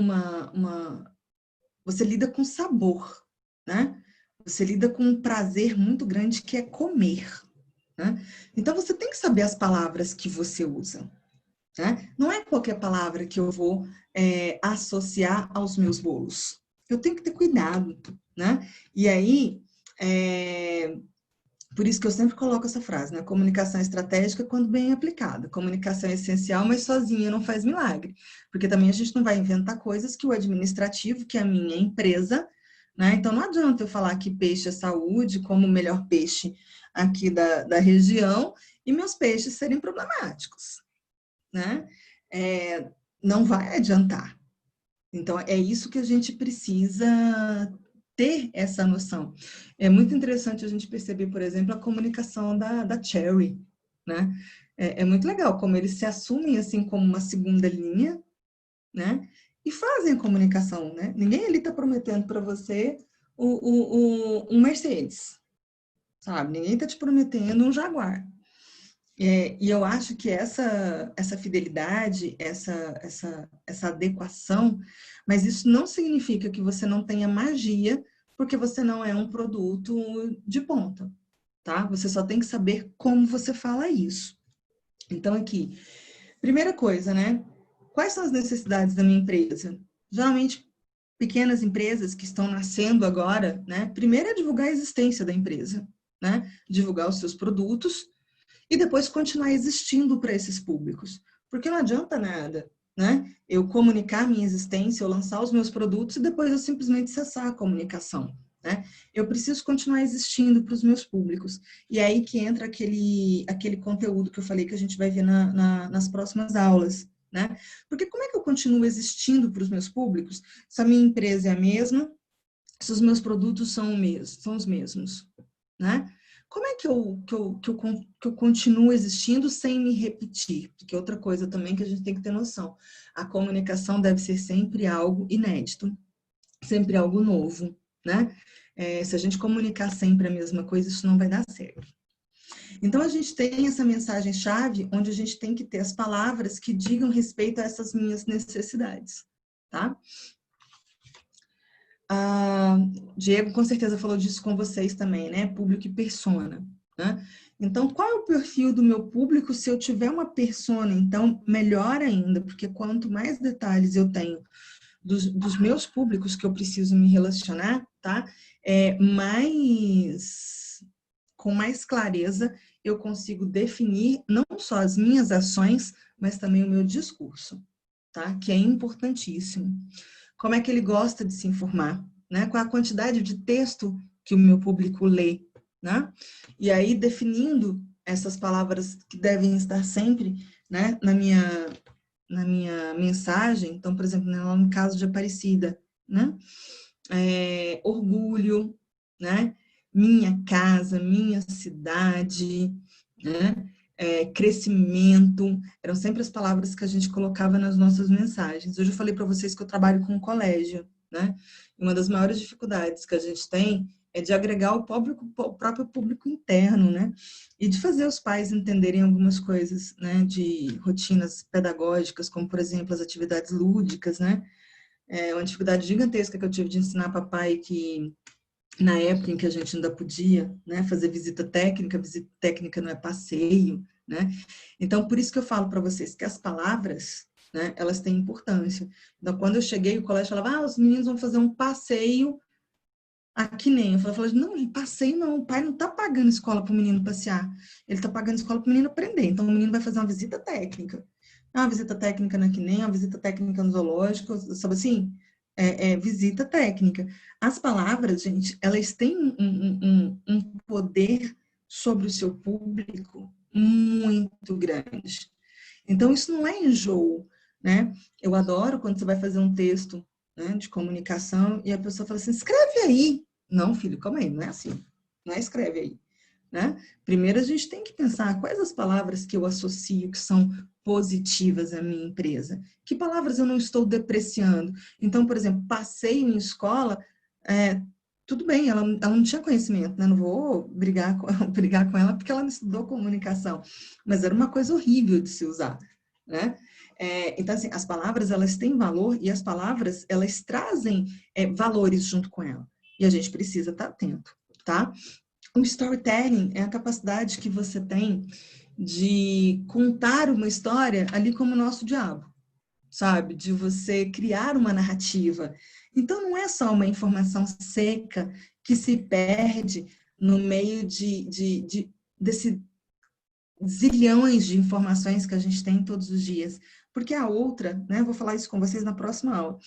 você lida com sabor, né? você lida com um prazer muito grande que é comer, né? Então, você tem que saber as palavras que você usa, né? Não é qualquer palavra que eu vou associar aos meus bolos. Eu tenho que ter cuidado, né? E aí, por isso que eu sempre coloco essa frase, né? Comunicação estratégica quando bem aplicada. Comunicação é essencial, mas sozinha não faz milagre. Porque também a gente não vai inventar coisas que o administrativo, que é a minha empresa, né? Então não adianta eu falar que peixe é saúde, como o melhor peixe aqui da região, e meus peixes serem problemáticos, né? Não vai adiantar. Então, é isso que a gente precisa ter essa noção. É muito interessante a gente perceber, por exemplo, a comunicação da Cherry, né? É muito legal como eles se assumem assim como uma segunda linha, né? E fazem a comunicação, né? Ninguém ali está prometendo para você um Mercedes, sabe? Ninguém está te prometendo um Jaguar. E eu acho que essa fidelidade, essa adequação, mas isso não significa que você não tenha magia, porque você não é um produto de ponta, tá? Você só tem que saber como você fala isso. Então, aqui, primeira coisa, né? Quais são as necessidades da minha empresa? Geralmente, pequenas empresas que estão nascendo agora, né? Primeiro é divulgar a existência da empresa, né? Divulgar os seus produtos, e depois continuar existindo para esses públicos. Porque não adianta nada, né? Eu comunicar minha existência, eu lançar os meus produtos e depois eu simplesmente cessar a comunicação, né? Eu preciso continuar existindo para os meus públicos. E é aí que entra aquele conteúdo que eu falei que a gente vai ver nas próximas aulas, né? Porque como é que eu continuo existindo para os meus públicos se a minha empresa é a mesma, se os meus produtos são os mesmos, né? Como é que eu continuo existindo sem me repetir? Porque outra coisa também que a gente tem que ter noção. A comunicação deve ser sempre algo inédito, sempre algo novo, né? Se a gente comunicar sempre a mesma coisa, isso não vai dar certo. Então, a gente tem essa mensagem-chave onde a gente tem que ter as palavras que digam respeito a essas minhas necessidades, tá? Diego com certeza falou disso com vocês também, né? Público e persona, né? Então, qual é o perfil do meu público? Se eu tiver uma persona, então, melhor ainda, porque quanto mais detalhes eu tenho dos meus públicos que eu preciso me relacionar, tá? Com mais clareza, eu consigo definir não só as minhas ações, mas também o meu discurso, tá? Que é importantíssimo. Como é que ele gosta de se informar, né? Qual a quantidade de texto que o meu público lê, né? E aí, definindo essas palavras que devem estar sempre, né, na minha mensagem. Então, por exemplo, no caso de Aparecida, né? Orgulho, né? Minha casa, minha cidade, né? Crescimento, eram sempre as palavras que a gente colocava nas nossas mensagens. Hoje eu falei para vocês que eu trabalho com um colégio, né? Uma das maiores dificuldades que a gente tem é de agregar o próprio público interno, né? E de fazer os pais entenderem algumas coisas, né? De rotinas pedagógicas, como, por exemplo, as atividades lúdicas, né? Uma dificuldade gigantesca que eu tive de ensinar papai que na época em que a gente ainda podia, né, fazer visita técnica não é passeio, né? Então, por isso que eu falo para vocês que as palavras, né, elas têm importância. Então, quando eu cheguei, o colégio falava, os meninos vão fazer um passeio aqui nem. Eu falava, não, passeio não, o pai não está pagando escola para o menino passear, ele está pagando escola para o menino aprender. Então, o menino vai fazer uma visita técnica. Uma visita técnica na que nem, uma visita técnica no zoológico, sabe assim? Visita técnica. As palavras, gente, elas têm um poder sobre o seu público muito grande. Então, isso não é enjoo, né? Eu adoro quando você vai fazer um texto, né, de comunicação e a pessoa fala assim, escreve aí. Não, filho, calma aí, não é assim. Não é escreve aí, né? Primeiro, a gente tem que pensar quais as palavras que eu associo que são positivas à minha empresa. Que palavras eu não estou depreciando? Então, por exemplo, passeio em escola, tudo bem, ela não tinha conhecimento, né? Não vou brigar com ela porque ela não estudou comunicação, mas era uma coisa horrível de se usar, né? Então, assim, as palavras, elas têm valor e as palavras, elas trazem valores junto com ela. E a gente precisa estar atento, tá? O storytelling é a capacidade que você tem de contar uma história ali como o nosso diabo, sabe? De você criar uma narrativa. Então, não é só uma informação seca que se perde no meio desse zilhões de informações que a gente tem todos os dias. Porque a outra, né? Vou falar isso com vocês na próxima aula.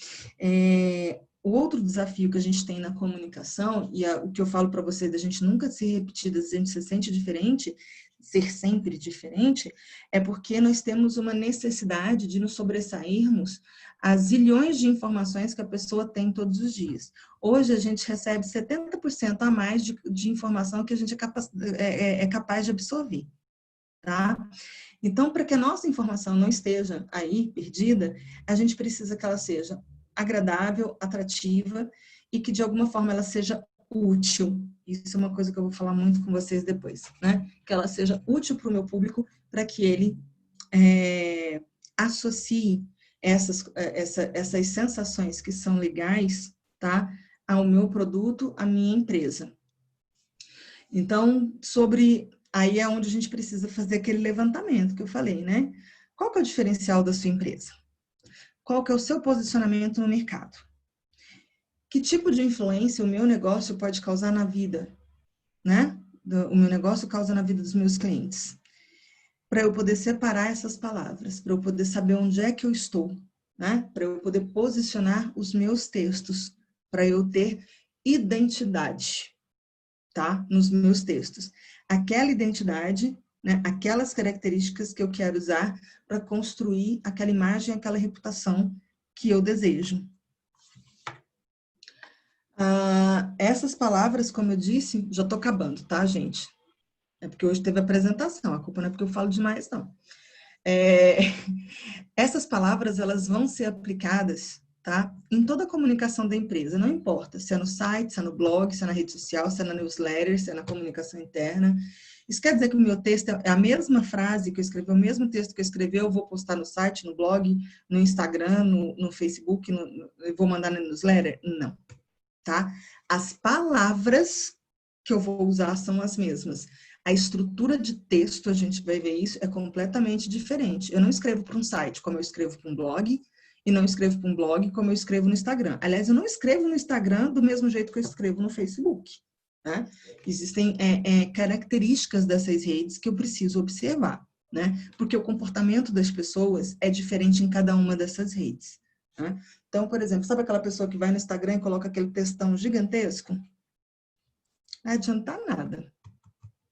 O outro desafio que a gente tem na comunicação, e o que eu falo para vocês, da gente nunca se repetir, da gente se sente diferente, ser sempre diferente, é porque nós temos uma necessidade de nos sobressairmos às zilhões de informações que a pessoa tem todos os dias. Hoje a gente recebe 70% a mais de informação que a gente é capaz de absorver, tá? Então, para que a nossa informação não esteja aí perdida, a gente precisa que ela seja agradável, atrativa e que de alguma forma ela seja útil. Isso é uma coisa que eu vou falar muito com vocês depois, né? Que ela seja útil para o meu público, para que ele associe essas sensações que são legais, tá? Ao meu produto, à minha empresa. Então, aí é onde a gente precisa fazer aquele levantamento que eu falei, né? Qual que é o diferencial da sua empresa? Qual que é o seu posicionamento no mercado? Que tipo de influência o meu negócio pode causar na vida, né? O meu negócio causa na vida dos meus clientes. Para eu poder separar essas palavras, para eu poder saber onde é que eu estou, né? Para eu poder posicionar os meus textos, para eu ter identidade, tá? Nos meus textos. Aquela identidade, né? Aquelas características que eu quero usar para construir aquela imagem, aquela reputação que eu desejo. Essas palavras, como eu disse, já estou acabando, tá, gente? É porque hoje teve apresentação, a culpa não é porque eu falo demais, não. Essas palavras, elas vão ser aplicadas, tá? Em toda a comunicação da empresa, não importa se é no site, se é no blog, se é na rede social, se é na newsletter, se é na comunicação interna. Isso quer dizer que o meu texto é a mesma frase que eu escrevi, o mesmo texto que eu escrevi, eu vou postar no site, no blog, no Instagram, no Facebook, eu vou mandar na newsletter? Não, tá? As palavras que eu vou usar são as mesmas. A estrutura de texto, a gente vai ver isso, é completamente diferente. Eu não escrevo para um site como eu escrevo para um blog, e não escrevo para um blog como eu escrevo no Instagram. Aliás, eu não escrevo no Instagram do mesmo jeito que eu escrevo no Facebook, né? Existem características dessas redes que eu preciso observar, né? Porque o comportamento das pessoas é diferente em cada uma dessas redes, né? Então, por exemplo, sabe aquela pessoa que vai no Instagram e coloca aquele textão gigantesco? Não adianta nada.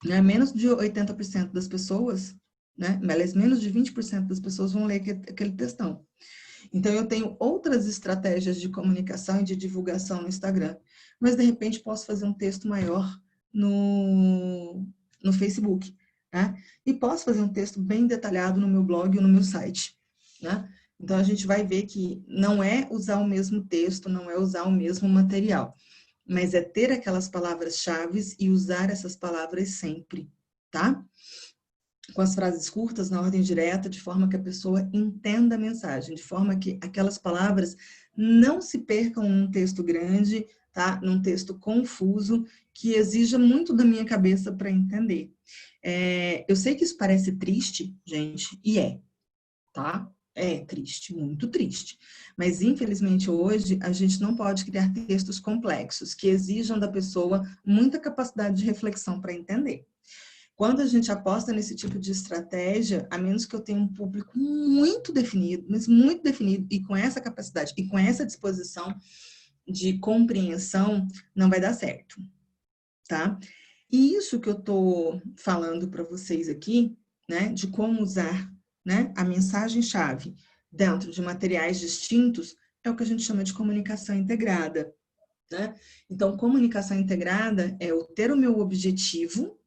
Né? Menos de 80% das pessoas, né? Aliás, menos de 20% das pessoas vão ler aquele textão. Então, eu tenho outras estratégias de comunicação e de divulgação no Instagram, mas, de repente, posso fazer um texto maior no Facebook, né? E posso fazer um texto bem detalhado no meu blog ou no meu site, né? Então, a gente vai ver que não é usar o mesmo texto, não é usar o mesmo material, mas é ter aquelas palavras-chave e usar essas palavras sempre, tá? Com as frases curtas, na ordem direta, de forma que a pessoa entenda a mensagem, de forma que aquelas palavras não se percam num texto grande, tá? Num texto confuso, que exija muito da minha cabeça para entender. Eu sei que isso parece triste, gente, e tá? É triste, muito triste. Mas, infelizmente, hoje, a gente não pode criar textos complexos, que exijam da pessoa muita capacidade de reflexão para entender. Quando a gente aposta nesse tipo de estratégia, a menos que eu tenha um público muito definido, mas muito definido, e com essa capacidade, e com essa disposição de compreensão, não vai dar certo, tá? E isso que eu estou falando para vocês aqui, né, de como usar, né, a mensagem-chave dentro de materiais distintos, é o que a gente chama de comunicação integrada, né? Então, comunicação integrada é eu ter o meu objetivo,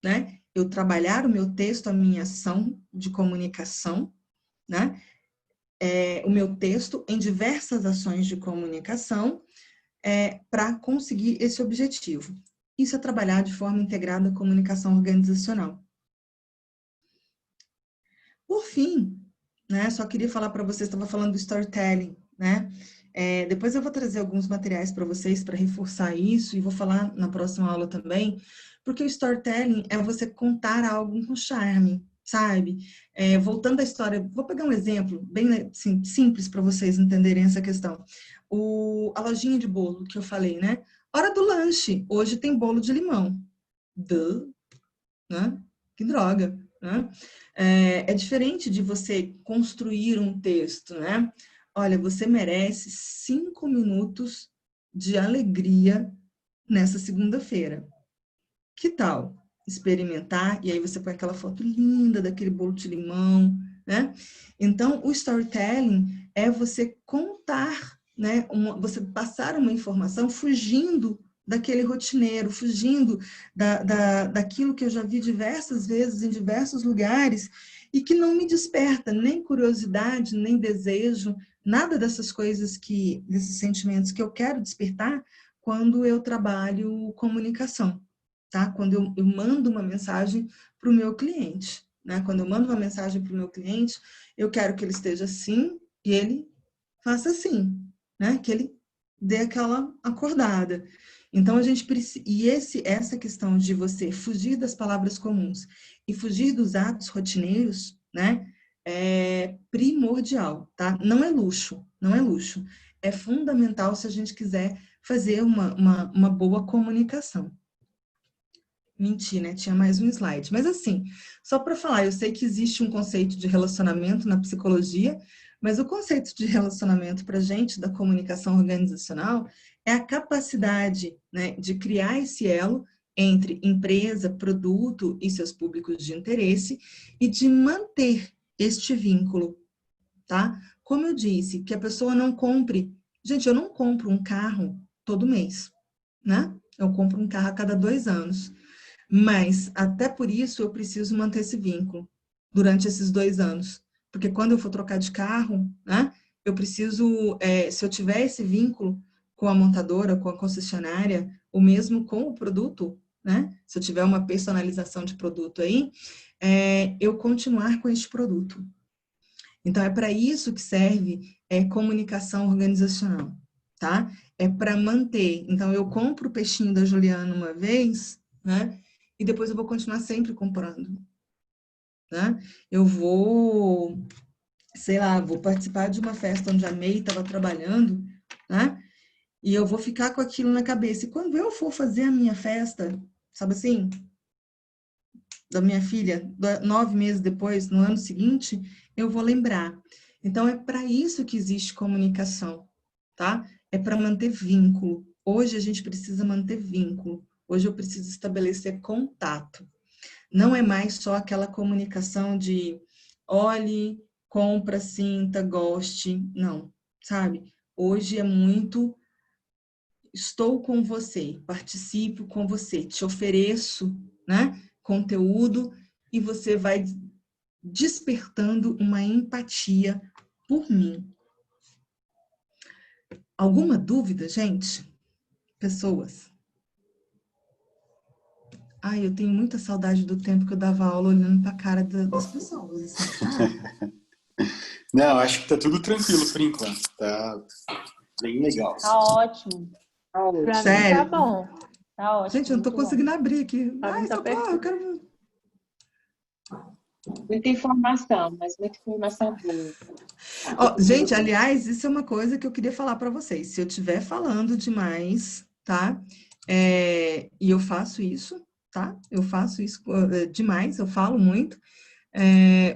né? Eu trabalhar o meu texto, a minha ação de comunicação, né? O meu texto em diversas ações de comunicação para conseguir esse objetivo. Isso é trabalhar de forma integrada a comunicação organizacional. Por fim, né, só queria falar para vocês, estava falando do storytelling, né? Depois eu vou trazer alguns materiais para vocês para reforçar isso e vou falar na próxima aula também, porque o storytelling é você contar algo com charme, sabe? Voltando à história, vou pegar um exemplo bem assim, simples para vocês entenderem essa questão. A lojinha de bolo que eu falei, né? Hora do lanche, hoje tem bolo de limão. Né? Que droga, né? É diferente de você construir um texto, né? Olha, você merece 5 minutos de alegria nessa segunda-feira. Que tal experimentar? E aí você põe aquela foto linda daquele bolo de limão, né? Então, o storytelling é você contar, né? Você passar uma informação fugindo daquele rotineiro, fugindo daquilo que eu já vi diversas vezes em diversos lugares e que não me desperta nem curiosidade, nem desejo, nada dessas coisas desses sentimentos que eu quero despertar quando eu trabalho comunicação, tá? Quando eu mando uma mensagem para o meu cliente, né? Quando eu mando uma mensagem para o meu cliente, eu quero que ele esteja assim e ele faça assim, né? Que ele dê aquela acordada. Então, a gente precisa... E essa questão de você fugir das palavras comuns e fugir dos atos rotineiros, né? É primordial, tá? Não é luxo, não é luxo. É fundamental se a gente quiser fazer uma boa comunicação. Menti, né? Tinha mais um slide. Mas assim, só para falar, eu sei que existe um conceito de relacionamento na psicologia, mas o conceito de relacionamento para a gente, da comunicação organizacional, é a capacidade, né, de criar esse elo entre empresa, produto e seus públicos de interesse e de manter este vínculo, tá? Como eu disse, que a pessoa não compre... Gente, eu não compro um carro todo mês, né? Eu compro um carro a cada 2 anos. Mas, até por isso, eu preciso manter esse vínculo durante esses 2 anos. Porque quando eu for trocar de carro, né, eu preciso, se eu tiver esse vínculo com a montadora, com a concessionária, ou mesmo com o produto, né, se eu tiver uma personalização de produto aí, eu continuar com este produto. Então, é para isso que serve comunicação organizacional, tá? É para manter. Então, eu compro o peixinho da Juliana uma vez, né? E depois eu vou continuar sempre comprando, né? Eu vou, sei lá, vou participar de uma festa onde a May estava trabalhando, né? E eu vou ficar com aquilo na cabeça. E quando eu for fazer a minha festa, sabe assim, da minha filha, 9 meses depois, no ano seguinte, eu vou lembrar. Então, é para isso que existe comunicação, tá? É para manter vínculo. Hoje a gente precisa manter vínculo. Hoje eu preciso estabelecer contato. Não é mais só aquela comunicação de olhe, compra, sinta, goste. Não, sabe? Hoje é muito estou com você, participo com você, te ofereço, né, conteúdo e você vai despertando uma empatia por mim. Alguma dúvida, gente? Pessoas? Ai, eu tenho muita saudade do tempo que eu dava aula olhando para a cara das pessoas. Assim. Não, acho que tá tudo tranquilo por enquanto. Tá bem legal. Tá ótimo. Pra Sério? mim tá bom. Tá ótimo. Gente, eu não tô conseguindo abrir aqui. Pra mim Ai, tá socorro, eu perfeito. quero... Muita informação, mas muita informação boa. Ó, gente, aliás, isso é uma coisa que eu queria falar para vocês. Se eu estiver falando demais, tá? E eu faço isso, tá? Eu faço isso demais, eu falo muito.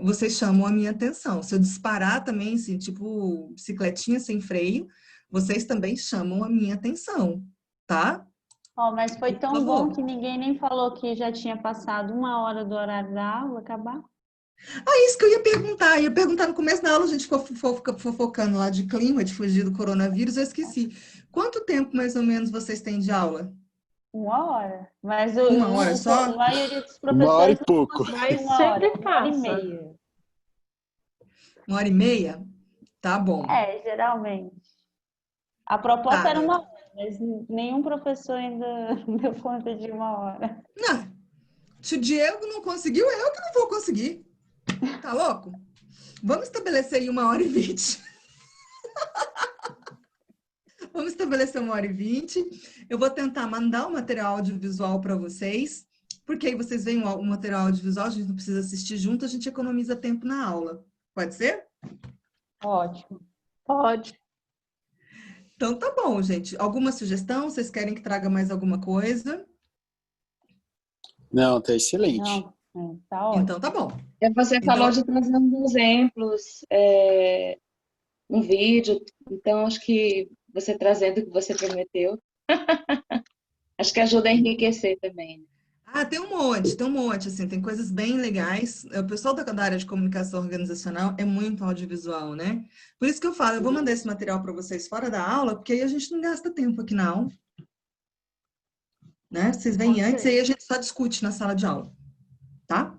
Vocês chamam a minha atenção. Se eu disparar também, assim, tipo bicicletinha sem freio, vocês também chamam a minha atenção, tá? Ó, mas foi Por tão favor. bom que ninguém nem falou que já tinha passado 1 hora do horário da aula, acabar. Isso que eu ia perguntar. Ia perguntar no começo da aula, a gente ficou fofocando lá de clima, de fugir do coronavírus, eu esqueci. Quanto tempo, mais ou menos, vocês têm de aula? 1 hora. Mas 1 hora só? a maioria dos 1 hora e professores pouco. Mas 1 hora, sempre 1 hora e passa. meia. 1h30? Tá bom. Geralmente. A proposta Tá. era 1 hora, mas nenhum professor ainda deu conta de 1 hora. Não, se o Diego não conseguiu, eu que não vou conseguir. Tá louco? Vamos estabelecer aí 1h20. Vamos estabelecer 1h20. Eu vou tentar mandar o material audiovisual para vocês, porque aí vocês veem o material audiovisual, a gente não precisa assistir junto, a gente economiza tempo na aula. Pode ser? Ótimo. Pode. Então tá bom, gente. Alguma sugestão? Vocês querem que traga mais alguma coisa? Não, tá excelente. Não, tá ótimo. Então tá bom. Você falou de trazer uns exemplos, um vídeo, então acho que você trazendo o que você prometeu, acho que ajuda a enriquecer também. Ah, tem um monte, assim, tem coisas bem legais. O pessoal da área de comunicação organizacional é muito audiovisual, né? Por isso que eu falo, eu vou mandar esse material para vocês fora da aula, porque aí a gente não gasta tempo aqui na aula. Né? Vocês vêm antes e aí a gente só discute na sala de aula. Tá?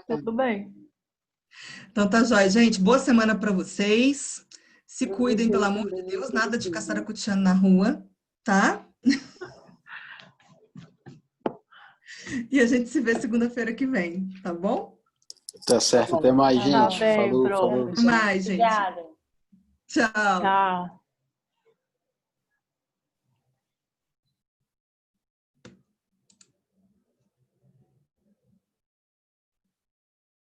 Tudo bem. Então tá jóia, gente. Boa semana para vocês. Se cuidem, pelo amor de Deus. Nada de ficar saracoteando na rua, tá? E a gente se vê segunda-feira que vem, tá bom? Tá certo, até mais, gente. Tá bem, Falou, pronto. falou. Até mais, gente. Obrigada. Tchau. Tchau.